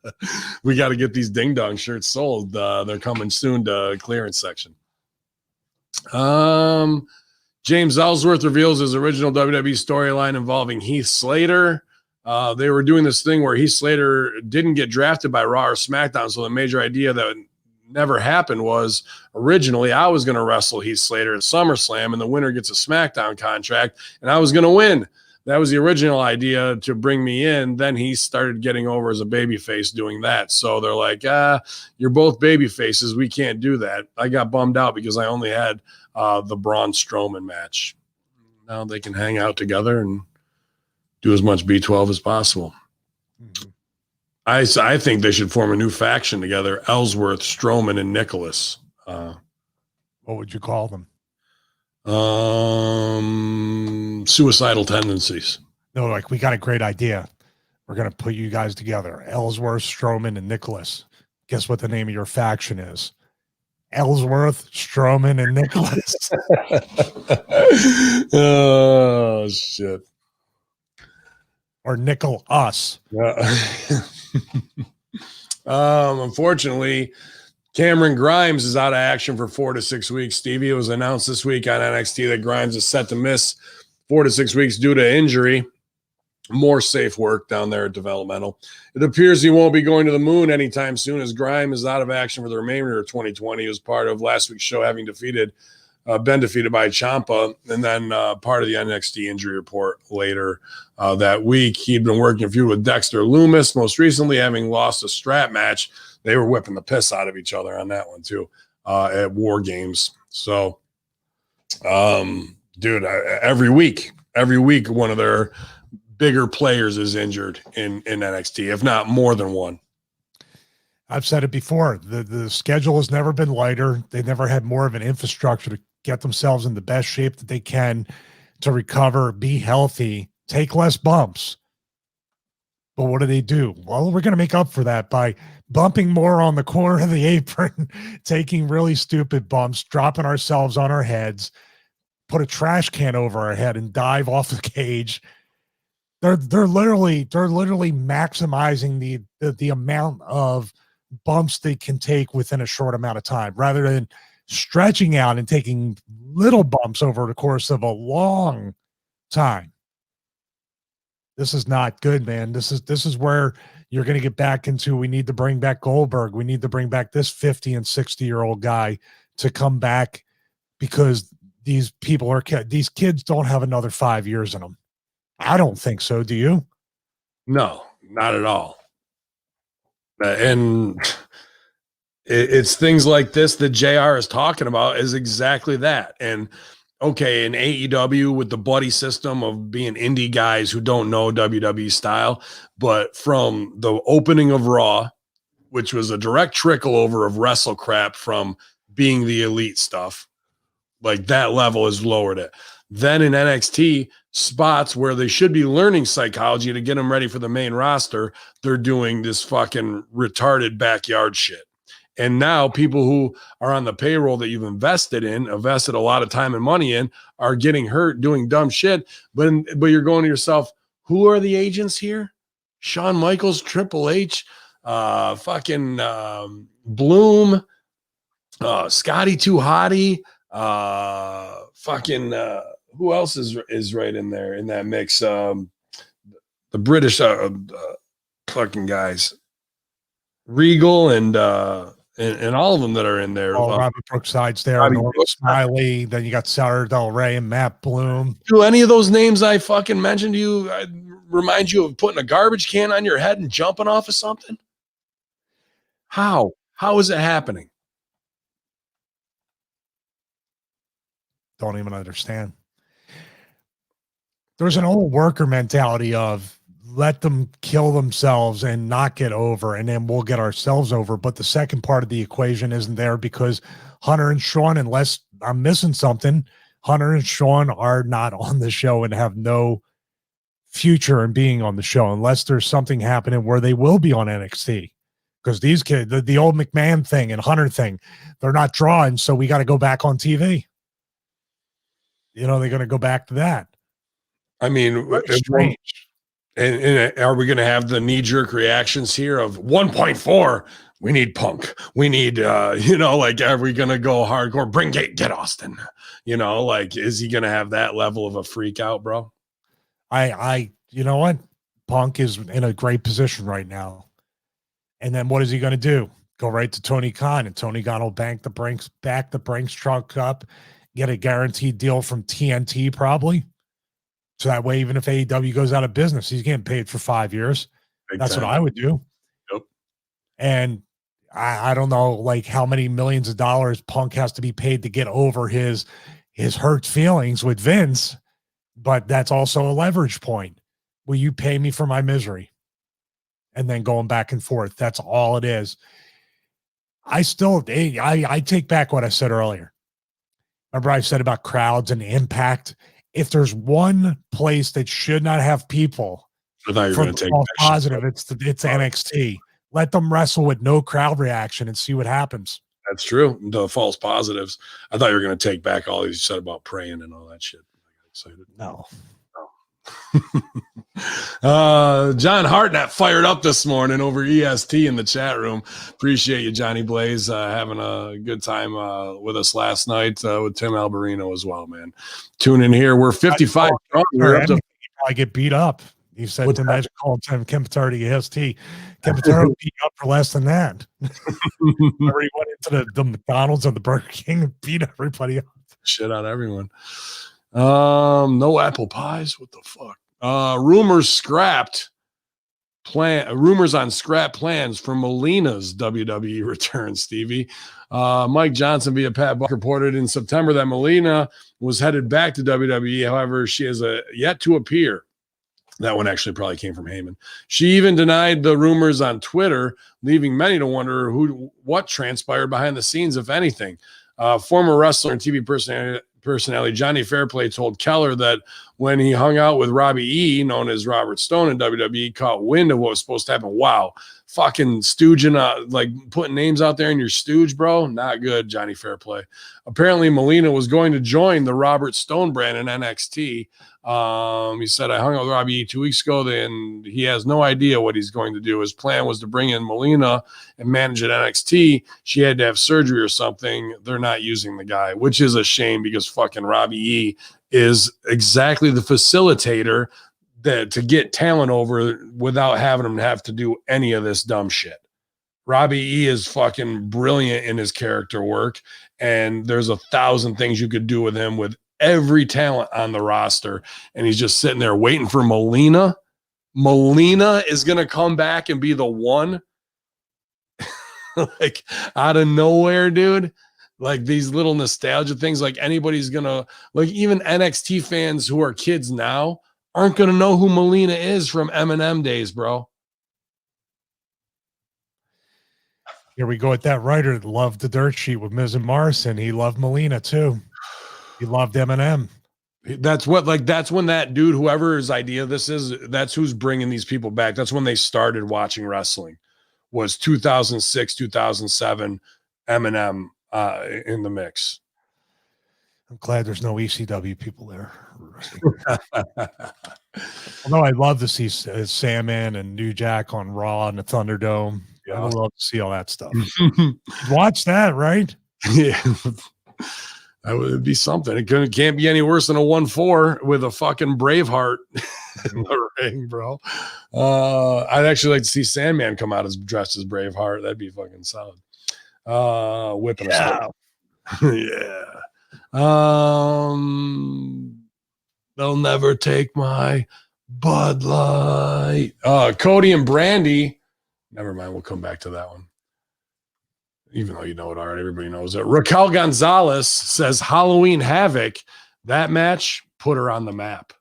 We got to get these ding dong shirts sold. They're coming soon to clearance section. James Ellsworth reveals his original WWE storyline involving Heath Slater. They were doing this thing where Heath Slater didn't get drafted by Raw or SmackDown. So the major idea that never happened was originally I was going to wrestle Heath Slater at SummerSlam, and the winner gets a SmackDown contract, and I was going to win. That was the original idea to bring me in. Then he started getting over as a babyface doing that. So they're like, you're both babyfaces. We can't do that. I got bummed out because I only had the Braun Strowman match. Now they can hang out together and do as much B12 as possible. Mm-hmm. I think they should form a new faction together: Ellsworth, Strowman, and Nicholas. What would you call them? Suicidal tendencies. No, like, we got a great idea. We're going to put you guys together: Ellsworth, Strowman, and Nicholas. Guess what the name of your faction is? Ellsworth, Strowman, and Nicholas. Oh shit. Or Nickel us. Unfortunately, Cameron Grimes is out of action for 4 to 6 weeks. Stevie, it was announced this week on NXT that Grimes is set to miss 4 to 6 weeks due to injury. More safe work down there at developmental. It appears he won't be going to the moon anytime soon, as Grimes is out of action for the remainder of 2020. He was part of last week's show, having been defeated by Ciampa, and then part of the NXT injury report later that week. He'd been working a feud with Dexter Lumis, most recently having lost a strap match. They were whipping the piss out of each other on that one too at War Games. So, dude, every week, one of their bigger players is injured in NXT, if not more than one. I've said it before. The schedule has never been lighter. They never had more of an infrastructure to get themselves in the best shape that they can to recover, be healthy, take less bumps. But what do? Well, we're going to make up for that by bumping more on the corner of the apron, taking really stupid bumps, dropping ourselves on our heads, put a trash can over our head and dive off the cage. They're literally maximizing the amount of bumps they can take within a short amount of time, rather than stretching out and taking little bumps over the course of a long time. This is not good, man. This is where you're going to get back into, we need to bring back Goldberg. We need to bring back this 50 and 60-year-old guy to come back, because these kids don't have another 5 years in them. I don't think so. Do you? No, not at all. And it's things like this that JR is talking about is exactly that. And okay, in AEW with the buddy system of being indie guys who don't know WWE style, but from the opening of Raw, which was a direct trickle over of wrestle crap from being the elite stuff, like that level has lowered it. Then in NXT, spots where they should be learning psychology to get them ready for the main roster, they're doing this fucking retarded backyard shit. And now people who are on the payroll that you've invested a lot of time and money in, are getting hurt doing dumb shit. But you're going to yourself, who are the agents here? Shawn Michaels, Triple H, Bloom, Scotty Too Hottie, who else is right in there in that mix? The British fucking guys, Regal and all of them that are in there. Robert Brookside's there, Norman Smiley. Then you got Sarah Del Rey and Matt Bloom. Do any of those names I fucking mentioned to you remind you of putting a garbage can on your head and jumping off of something? How is it happening? Don't even understand. There's an old worker mentality of let them kill themselves and not get over, and then we'll get ourselves over. But the second part of the equation isn't there, because Hunter and Sean, unless I'm missing something, Hunter and Sean are not on the show and have no future in being on the show, unless there's something happening where they will be on NXT. Because these kids, the old McMahon thing and Hunter thing, they're not drawing, so we got to go back on TV. They're going to go back to that. I mean, strange. And are we going to have the knee-jerk reactions here of 1.4? We need Punk. We need, are we going to go hardcore? Get Austin. Is he going to have that level of a freak out, bro? You know what? Punk is in a great position right now. And then what is he going to do? Go right to Tony Khan, and Tony Khan will back the Brinks truck up, get a guaranteed deal from TNT probably. So that way, even if AEW goes out of business, he's getting paid for 5 years. That's what I would do. Yep. And I don't know, how many millions of dollars Punk has to be paid to get over his hurt feelings with Vince, but that's also a leverage point. Will you pay me for my misery? And then going back and forth. That's all it is. I take back what I said earlier. Remember I said about crowds and impact? If there's one place that should not have people for the false positive, it's NXT. Let them wrestle with no crowd reaction and see what happens. That's true. The false positives. I thought you were going to take back all you said about praying and all that shit. I got excited. No. John Hartnett fired up this morning over EST in the chat room. Appreciate you, Johnny Blaze, having a good time with us last night with Tim Alberino as well, man. Tune in here. We're 55. We're up to I get beat up. You said to Magic call time Kim Petard EST. Kim Petard beat up for less than that. Remember he went into the McDonald's or the Burger King and beat everybody up. Shit on everyone. No apple pies. What the fuck? Rumors on scrap plans for Molina's WWE return, Stevie. Mike Johnson via Pat Buck reported in September that Molina was headed back to WWE. However, she has yet to appear. That one actually probably came from Hamin. She even denied the rumors on Twitter, leaving many to wonder what transpired behind the scenes, if anything. Former wrestler and TV personality Johnny Fairplay told Keller that when he hung out with Robbie E., known as Robert Stone in WWE, caught wind of what was supposed to happen. Wow. Fucking stooging, like putting names out there in your stooge, bro. Not good, Johnny Fairplay. Apparently, Molina was going to join the Robert Stone brand in NXT. He said, I hung out with Robbie 2 weeks ago, and he has no idea what he's going to do. His plan was to bring in Molina and manage at NXT. She had to have surgery or something. They're not using the guy, which is a shame because fucking Robbie E is exactly the facilitator to get talent over without having him have to do any of this dumb shit. Robbie E is fucking brilliant in his character work, and there's 1,000 things you could do with him with every talent on the roster, and he's just sitting there waiting for Molina. Molina is going to come back and be the one like out of nowhere, dude. Like these little nostalgia things, like anybody's going to, like even NXT fans who are kids now aren't going to know who Molina is from M&M days, bro. Here we go with that writer that loved the dirt sheet with Miz and Morrison. He loved Molina too. He loved Eminem. That's when that dude, whoever his idea this is, that's who's bringing these people back. That's when they started watching wrestling, was 2006, 2007, Eminem in the mix. I'm glad there's no ECW people there. Although I'd love to see Sandman and New Jack on Raw and the Thunderdome. Yeah. I would love to see all that stuff. Watch that, right? Yeah. That would be something. It can't be any worse than a 1-4 with a fucking Braveheart in the ring, bro. I'd actually like to see Sandman come out dressed as Braveheart. That'd be fucking solid. Whipping us. Yeah. They'll never take my Bud Light. Cody and Brandy. Never mind. We'll come back to that one. Even though you know it already, everybody knows it. Raquel Gonzalez says Halloween Havoc. That match put her on the map.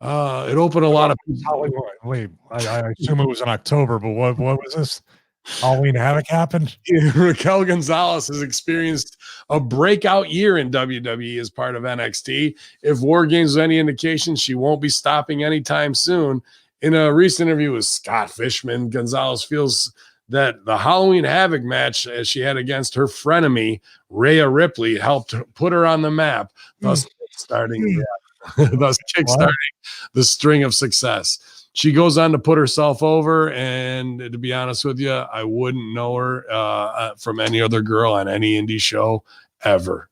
It opened a lot of people. Wait, I assume it was in October, but what was this? Halloween Havoc happened? Raquel Gonzalez has experienced a breakout year in WWE as part of NXT. If War Games is any indication, she won't be stopping anytime soon. In a recent interview with Scott Fishman, Gonzalez feels that the Halloween Havoc match as she had against her frenemy, Rhea Ripley, helped put her on the map, thus kickstarting the string of success. She goes on to put herself over, and to be honest with you, I wouldn't know her from any other girl on any indie show ever.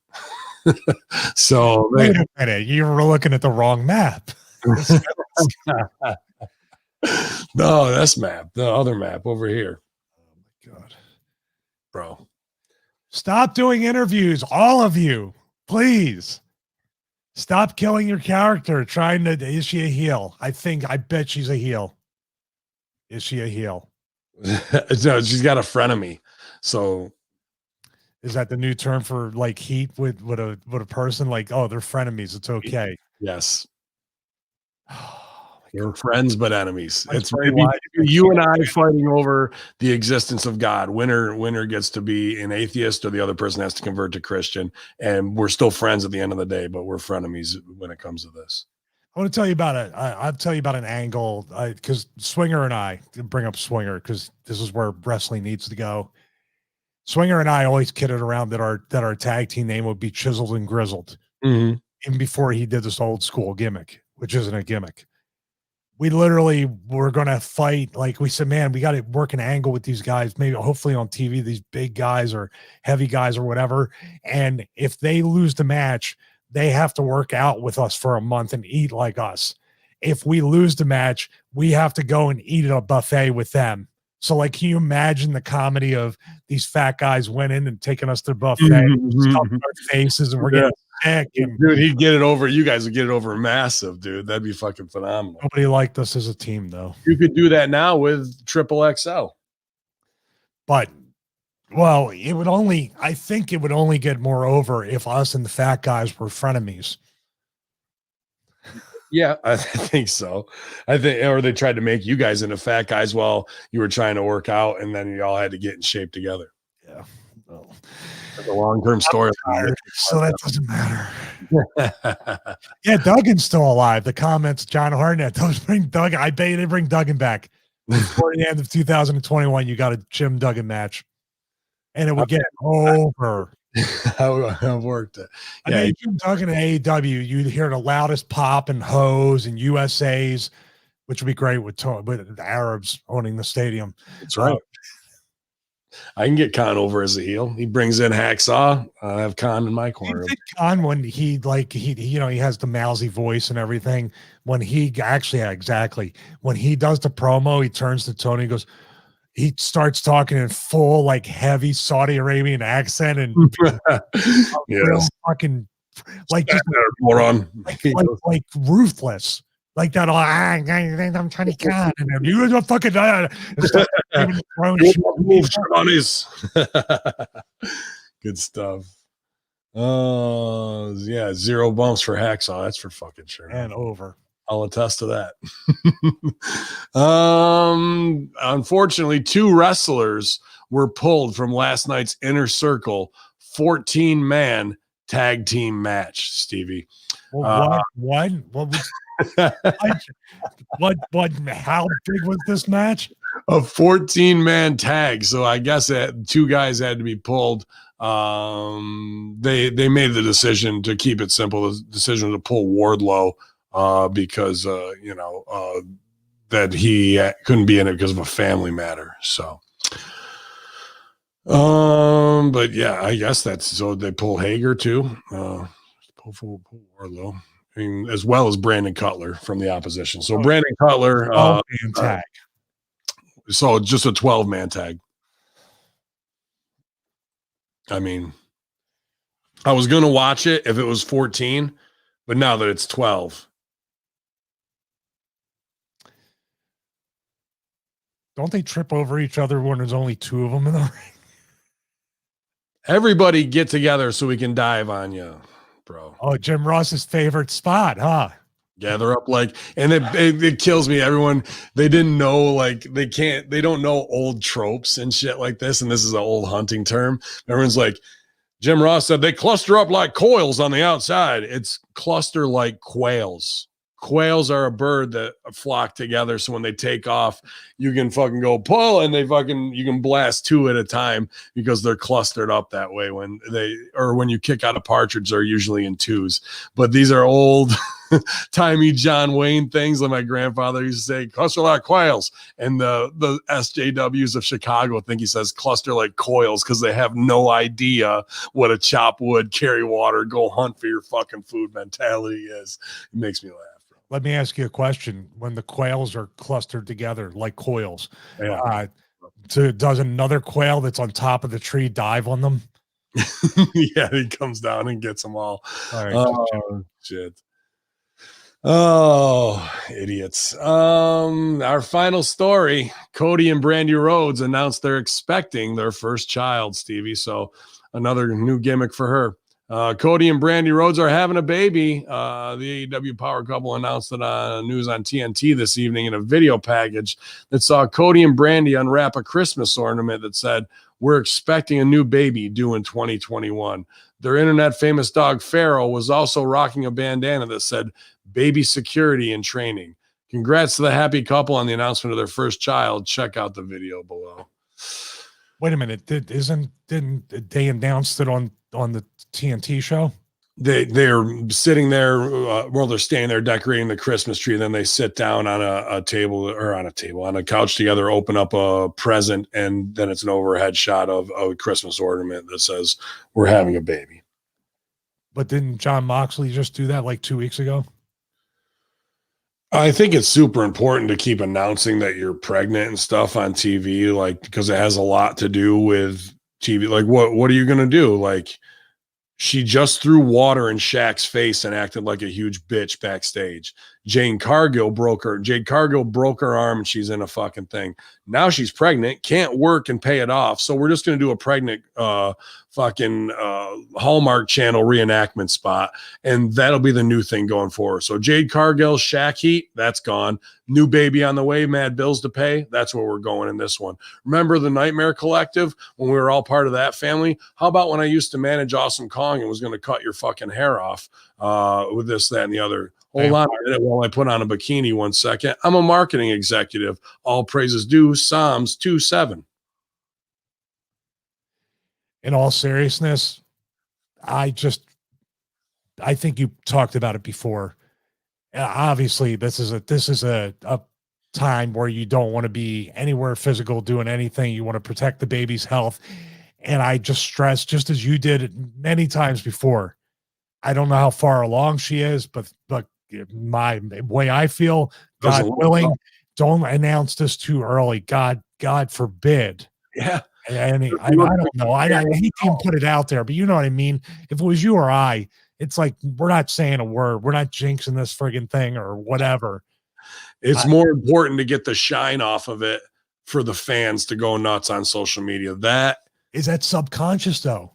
So wait a minute, you were looking at the wrong map. No, that's map. The other map over here. God, bro, stop doing interviews, all of you, please. Stop killing your character. Is she a heel? I bet she's a heel. Is she a heel? No, she's got a frenemy. So is that the new term for like heat with a person? Like, oh, they're frenemies. It's okay. Yes. You're friends, but enemies. It's you and I fighting over the existence of God. Winner gets to be an atheist, or the other person has to convert to Christian. And we're still friends at the end of the day, but we're frenemies when it comes to this. I want to tell you about it. I'll tell you about an angle because Swinger and I bring up Swinger because this is where wrestling needs to go. Swinger and I always kidded around that our tag team name would be Chiseled and Grizzled, even before he did this old school gimmick, which isn't a gimmick. we literally were going to fight. Like we said, man, we got to work an angle with these guys, maybe hopefully on TV, these big guys or heavy guys or whatever. And if they lose the match, they have to work out with us for a month and eat like us. If we lose the match, we have to go and eat at a buffet with them. So, like, can you imagine the comedy of these fat guys winning and taking us to the buffet, stuffing our faces, and we're getting sick? And dude, he'd get it over. You guys would get it over massive, dude. That'd be fucking phenomenal. Nobody liked us as a team, though. You could do that now with Triple XL. But, well, I think it would only get more over if us and the fat guys were frenemies. Yeah, I think so. Or they tried to make you guys into fat guys while you were trying to work out, and then you all had to get in shape together. Yeah. Well, that's a long-term story. So that doesn't matter. Yeah, Duggan's still alive. The comments, John Hartnett, those bring Duggan. I bet they bring Duggan back. Before the end of 2021, you got a Jim Duggan match. And it would get over. I've worked it. Yeah, I mean, Jim Duggan at AEW, you'd hear the loudest pop and hose and USAs, which would be great with the Arabs owning the stadium. That's right. I can get Khan over as a heel. He brings in Hacksaw. I have Khan in my corner. Khan, when he has the mousy voice and everything. When he exactly when he does the promo, he turns to Tony and goes, he starts talking in full, like, heavy Saudi Arabian accent and real fucking like ruthless, like that. I'm Tony Khan, and you are fucking good stuff. Yeah, 0 bumps for Hacksaw. That's for fucking sure. And over. I'll attest to that. Unfortunately, 2 wrestlers were pulled from last night's Inner Circle 14-man tag team match, Stevie. Well, what how big was this match? A 14-man tag. So I guess that 2 guys had to be pulled. They made the decision, to keep it simple, the decision to pull Wardlow. Because that he couldn't be in it because of a family matter. So, but yeah, I guess that's so they pull Hager too. Pull Wardlow, I mean, as well as Brandon Cutler from the opposition. So Brandon Cutler, tag. So just a 12-man tag. I mean, I was gonna watch it if it was 14, but now that it's 12. Don't they trip over each other when there's only 2 of them in the ring? Everybody get together so we can dive on you, bro. Oh, Jim Ross's favorite spot, huh? Gather up, and it kills me. Everyone, they didn't know, they don't know old tropes and shit like this. And this is an old hunting term. Everyone's like, Jim Ross said they cluster up like coils on the outside. It's cluster like quails. Quails are a bird that flock together, so when they take off, you can fucking go pull, and you can blast 2 at a time because they're clustered up that way. When you kick out a partridge, they're usually in 2s. But these are old timey John Wayne things, like my grandfather used to say, cluster like quails. And the SJWs of Chicago think he says cluster like coils because they have no idea what a chop wood, carry water, go hunt for your fucking food mentality is. It makes me laugh. Let me ask you a question. When the quails are clustered together like coils, does another quail that's on top of the tree dive on them? Yeah, he comes down and gets them all. All right. Oh, shit. Oh, idiots. Our final story, Cody and Brandy Rhodes announced they're expecting their first child, Stevie. So another new gimmick for her. Cody and Brandy Rhodes are having a baby. The AEW Power Couple announced it on news on TNT this evening in a video package that saw Cody and Brandy unwrap a Christmas ornament that said, "We're expecting a new baby due in 2021. Their internet famous dog Pharaoh was also rocking a bandana that said, "Baby security and training." Congrats to the happy couple on the announcement of their first child. Check out the video below. Wait a minute. Didn't they announce it on the TNT show? they're sitting there while they're standing there decorating the Christmas tree. Then they sit down on on a couch together, open up a present, and then it's an overhead shot of a Christmas ornament that says, "We're having a baby." But didn't John Moxley just do that like 2 weeks ago? I think it's super important to keep announcing that you're pregnant and stuff on TV, like, because it has a lot to do with TV. Like, what are you gonna do? Like, she just threw water in Shaq's face and acted like a huge bitch backstage. Jade Cargill broke her arm and she's in a fucking thing. Now she's pregnant, can't work and pay it off. So we're just going to do a pregnant Hallmark Channel reenactment spot. And that'll be the new thing going forward. So Jade Cargill, Shaq Heat, that's gone. New baby on the way, mad bills to pay. That's where we're going in this one. Remember the Nightmare Collective when we were all part of that family? How about when I used to manage Awesome Kong and was going to cut your fucking hair off with this, that, and the other? Hold on a minute while I put on a bikini 1 second. I'm a marketing executive. All praises due. Psalms 2:7. In all seriousness, I think you talked about it before. Obviously, this is a time where you don't want to be anywhere physical doing anything. You want to protect the baby's health. And I just stress, just as you did many times before, I don't know how far along she is, but my way I feel, God willing, don't announce this too early. God forbid. Yeah. And I don't know. I hate to even put it out there, but you know what I mean? If it was you or I, it's like, we're not saying a word. We're not jinxing this friggin' thing or whatever. It's more important to get the shine off of it for the fans to go nuts on social media. That is that subconscious though.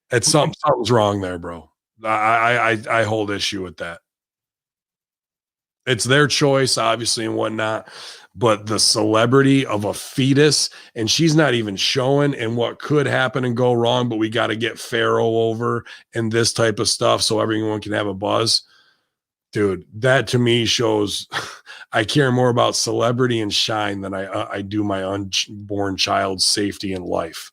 It's something's wrong there, bro. I hold issue with that. It's their choice, obviously, and whatnot. But the celebrity of a fetus, and she's not even showing, and what could happen and go wrong, but we got to get Pharaoh over and this type of stuff so everyone can have a buzz. Dude, that to me shows I care more about celebrity and shine than I do my unborn child's safety and life.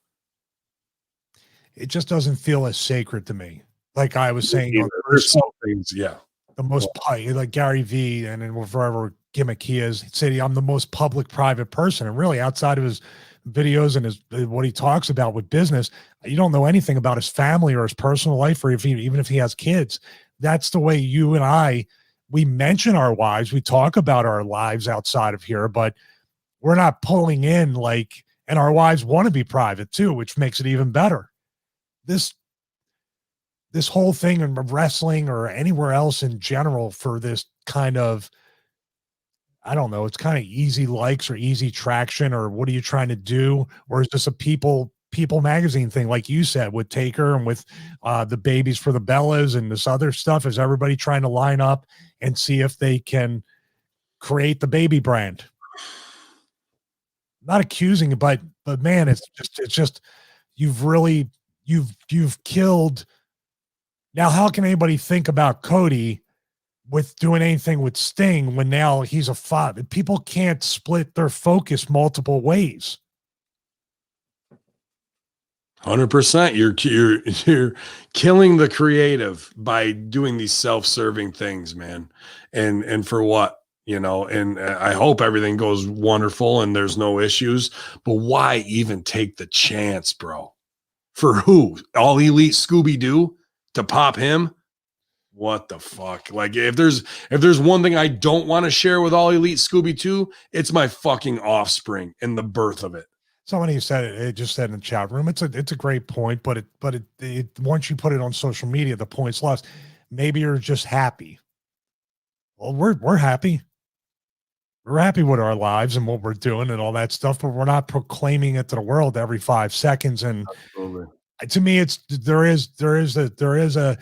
It just doesn't feel as sacred to me. Like I was saying, there's some things, yeah. The most like Gary V and then whatever gimmick he is, he'd say I'm the most public private person, and really outside of his videos and his what he talks about with business, you don't know anything about his family or his personal life, or even if he has kids. That's the way you and we mention our wives, we talk about our lives outside of here, but we're not pulling in like, and our wives want to be private too, which makes it even better. This whole thing in wrestling or anywhere else in general for this kind of, I don't know, it's kind of easy likes or easy traction, or what are you trying to do? Or is this a people magazine thing, like you said, with Taker and with the babies for the Bellas and this other stuff? Is everybody trying to line up and see if they can create the baby brand? Not accusing, but man, it's just you've killed. Now, how can anybody think about Cody with doing anything with Sting when now he's a father? People can't split their focus multiple ways. 100%. You're killing the creative by doing these self-serving things, man. And for what? You know, and I hope everything goes wonderful and there's no issues, but why even take the chance, bro? For who? All Elite Scooby-Doo to pop him? What the fuck? Like, if there's one thing I don't want to share with All Elite Scooby-Doo, it's my fucking offspring and the birth of it. Somebody said it just said in the chat room. It's a great point, but it once you put it on social media, the point's lost. Maybe you're just happy. Well, we're happy. We're happy with our lives and what we're doing and all that stuff, but we're not proclaiming it to the world every 5 seconds. And absolutely. To me, there is a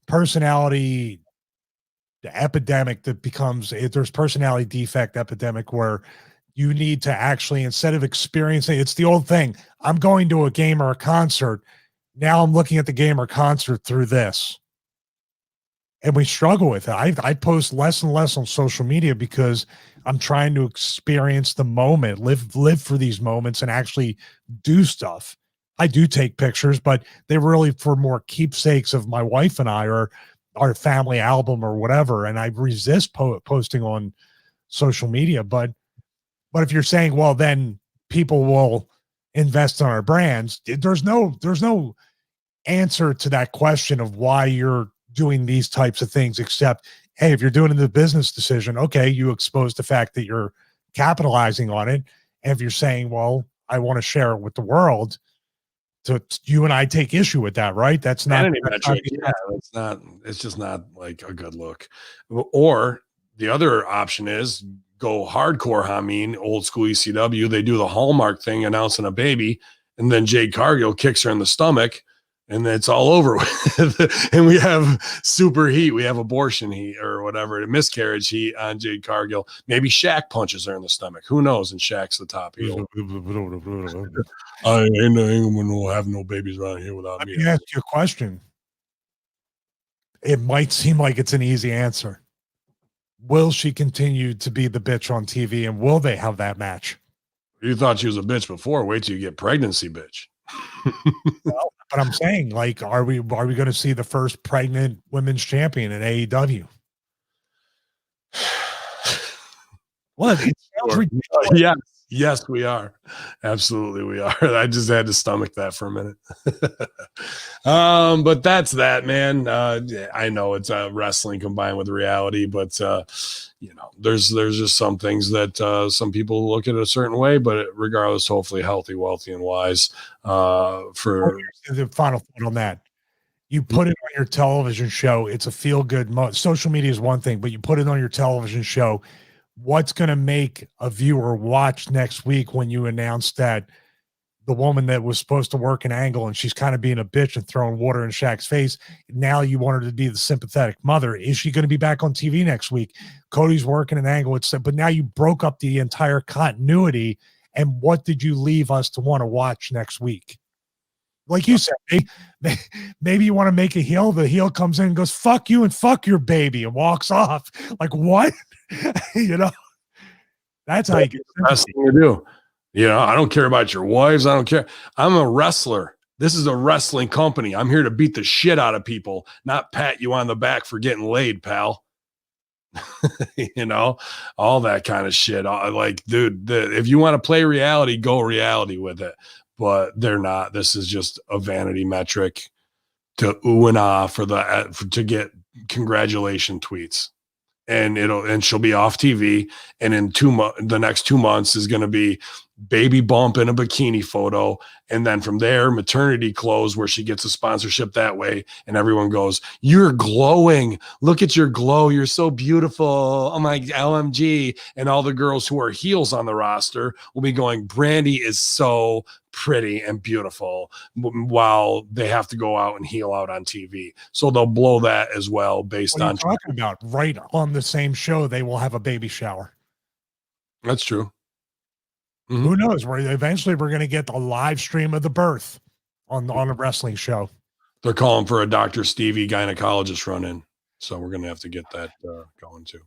personality epidemic that becomes, there's personality defect epidemic where you need to actually, instead of experiencing, it's the old thing. I'm going to a game or a concert. Now I'm looking at the game or concert through this. And we struggle with it. I post less and less on social media because I'm trying to experience the moment, live for these moments and actually do stuff. I do take pictures, but they're really for more keepsakes of my wife and I, or our family album or whatever. And I resist posting on social media. But if you're saying, well, then people will invest in our brands, there's no answer to that question of why you're doing these types of things, except, hey, if you're doing the business decision, okay, you expose the fact that you're capitalizing on it. And if you're saying, well, I want to share it with the world, so you and I take issue with that, right? That's not Vanity metric. Yeah, it's just not like a good look. Or the other option is go hardcore Hamin, old school ECW. They do the Hallmark thing, announcing a baby, and then Jade Cargill kicks her in the stomach, and it's all over with. And we have super heat. We have abortion heat or whatever, miscarriage heat on Jade Cargill. Maybe Shaq punches her in the stomach. Who knows? And Shaq's the top heel. I ain't gonna have no babies around here without me. Let me ask you a question. It might seem like it's an easy answer. Will she continue to be the bitch on TV, and will they have that match? You thought she was a bitch before. Wait till you get pregnancy, bitch. Well, but I'm saying, like, are we going to see the first pregnant women's champion in AEW? What? It sounds ridiculous. Yes, we are. Absolutely, we are. I just had to stomach that for a minute. But that's that, man. I know it's wrestling combined with reality, but there's just some things that some people look at it a certain way, but regardless, hopefully healthy, wealthy, and wise. For the final thought on that, you put it on your television show. It's a feel good. Social media is one thing, but you put it on your television show. What's going to make a viewer watch next week when you announce that the woman that was supposed to work an angle and she's kind of being a bitch and throwing water in Shaq's face, now you want her to be the sympathetic mother? Is she going to be back on TV next week? Cody's working an angle, but now you broke up the entire continuity. And what did you leave us to want to watch next week? Like you said, maybe you want to make a heel. The heel comes in and goes, fuck you and fuck your baby, and walks off. Like, what? That's how you get the best thing to do. I don't care about your wives. I don't care. I'm a wrestler. This is a wrestling company. I'm here to beat the shit out of people, not pat you on the back for getting laid, pal. All that kind of shit. Like, dude, if you want to play reality, go reality with it. But they're not. This is just a vanity metric to ooh and ah to get congratulation tweets. And she'll be off TV. And in the next 2 months is going to be baby bump in a bikini photo. And then from there, maternity clothes where she gets a sponsorship that way. And everyone goes, you're glowing. Look at your glow. You're so beautiful. Oh my LMG. And all the girls who are heels on the roster will be going, Brandy is so pretty and beautiful, while they have to go out and heel out on TV. So they'll blow that as well based on talking about right on the same show. They will have a baby shower. That's true. Mm-hmm. Who knows? Eventually we're going to get a live stream of the birth on a wrestling show. They're calling for a Dr. Stevie gynecologist run in. So we're going to have to get that going too.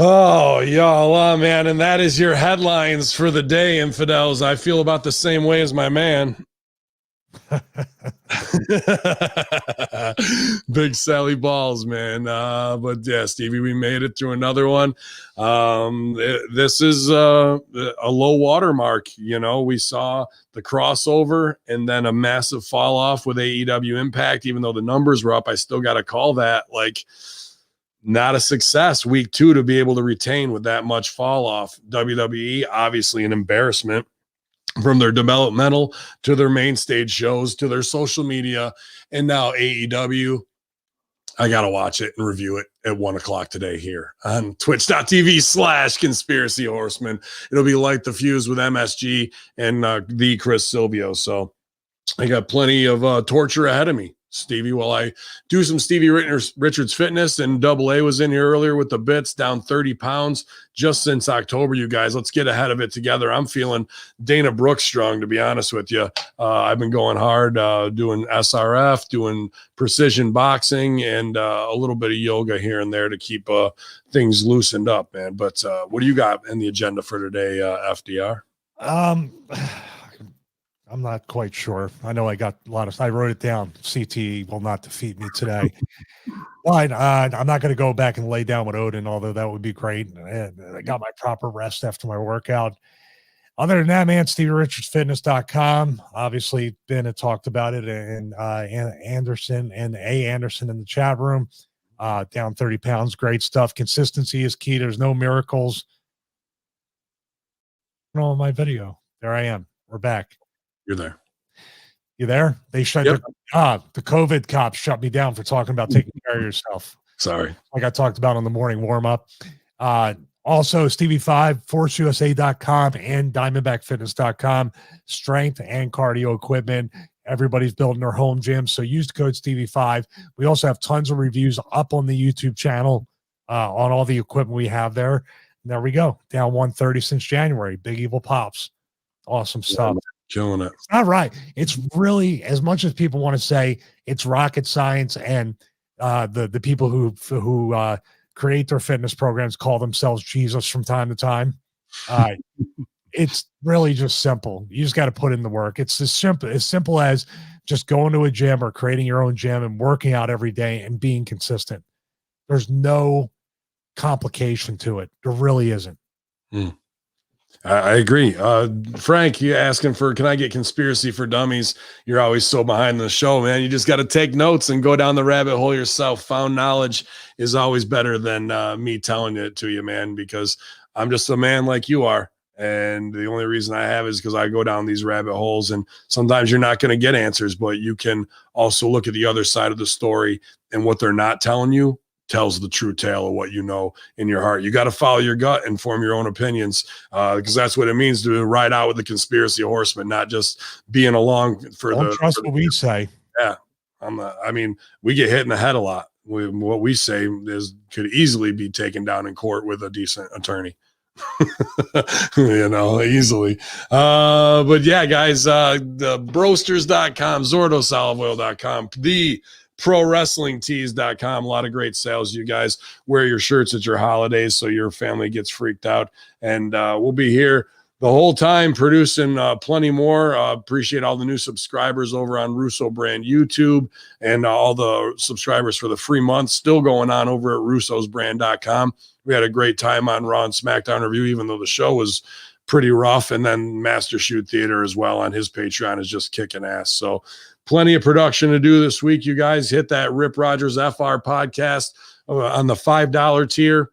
Oh, y'all, man. And that is your headlines for the day, infidels. I feel about the same way as my man. Big Sally balls, man. But yeah, Stevie, we made it through another one. This is a low water mark. We saw the crossover and then a massive fall off with AEW Impact. Even though the numbers were up, I still got to call that like not a success. Week 2 to be able to retain with that much fall off. WWE, obviously an embarrassment. From their developmental to their main stage shows to their social media, and now AEW. I got to watch it and review it at 1:00 today here on twitch.tv/Conspiracy Horsemen. It'll be Light the Fuse with MSG and the Chris Silvio. So I got plenty of torture ahead of me, Stevie, while I do some Stevie Richards fitness. And Double A was in here earlier with the bits, down 30 pounds just since October, you guys. Let's get ahead of it together. I'm feeling Dana Brooks strong, to be honest with you. I've been going hard, doing SRF, doing precision boxing, and a little bit of yoga here and there to keep things loosened up, man. But what do you got in the agenda for today, FDR? I'm not quite sure. I know I got a lot of, I wrote it down. CTE will not defeat me today. But I'm not going to go back and lay down with Odin, although that would be great. And I got my proper rest after my workout. Other than that, man, StevieRichardsFitness.com. Obviously, Ben had talked about it, and Anderson and A. Anderson in the chat room. Down 30 pounds. Great stuff. Consistency is key. There's no miracles. On my video. There I am. We're back. You're there. You there? They shut Yep. the COVID cops shut me down for talking about taking care of yourself. Sorry. Like I talked about on the morning warm up. Also Stevie5, ForceUSA.com and DiamondbackFitness.com. Strength and cardio equipment. Everybody's building their home gym. So use the code Stevie5. We also have tons of reviews up on the YouTube channel on all the equipment we have there. And there we go. Down 130 since January. Big Evil Pops. Awesome stuff. Killing it. It's not right. It's really, as much as people want to say it's rocket science, and the people who create their fitness programs call themselves Jesus from time to time. It's really just simple. You just got to put in the work. It's as simple as just going to a gym or creating your own gym and working out every day and being consistent. There's no complication to it. There really isn't. I agree. Frank, you asking for, can I get Conspiracy for Dummies? You're always so behind the show, man. You just got to take notes and go down the rabbit hole yourself. Found knowledge is always better than me telling it to you, man, because I'm just a man like you are. And the only reason I have is because I go down these rabbit holes, and sometimes you're not going to get answers, but you can also look at the other side of the story, and what they're not telling you tells the true tale of what you know in your heart. You got to follow your gut and form your own opinions, because that's what it means to ride out with the Conspiracy Horsemen, not just being along for Don't trust what we say. Yeah. I mean, we get hit in the head a lot. What we say could easily be taken down in court with a decent attorney. Easily. But yeah, guys, the brosters.com, zordosoliveoil.com, the prowrestlingtees.com. A lot of great sales. You guys wear your shirts at your holidays so your family gets freaked out. And we'll be here the whole time producing plenty more. Appreciate all the new subscribers over on Russo Brand YouTube, and all the subscribers for the free month still going on over at russosbrand.com. We had a great time on Raw and SmackDown Review, even though the show was pretty rough. And then Master Shoot Theater as well on his Patreon is just kicking ass. So plenty of production to do this week. You guys hit that Rip Rogers FR podcast on the $5 tier.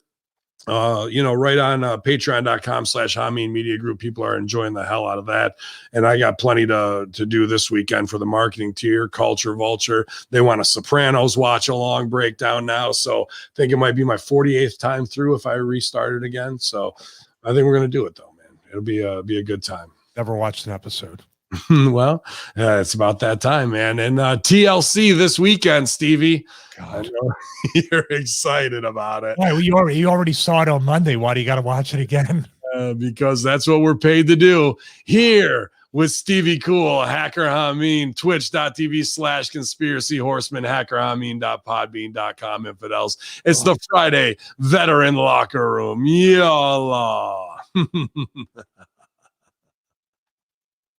Right on patreon.com/Hamin Media Group. People are enjoying the hell out of that. And I got plenty to do this weekend for the marketing tier, Culture Vulture. They want a Sopranos watch along breakdown now. So I think it might be my 48th time through if I restart it again. So I think we're going to do it though, man. It'll be a good time. Never watched an episode. Well, it's about that time, man. And TLC this weekend, Stevie. God. I know you're excited about it. Why, you already saw it on Monday. Why do you got to watch it again? Because that's what we're paid to do here with Stevie Cool, Hacker Hamin, twitch.tv/Conspiracy Horsemen, hackerhamin.podbean.com, infidels. It's the Friday Veteran Locker Room. Yalla.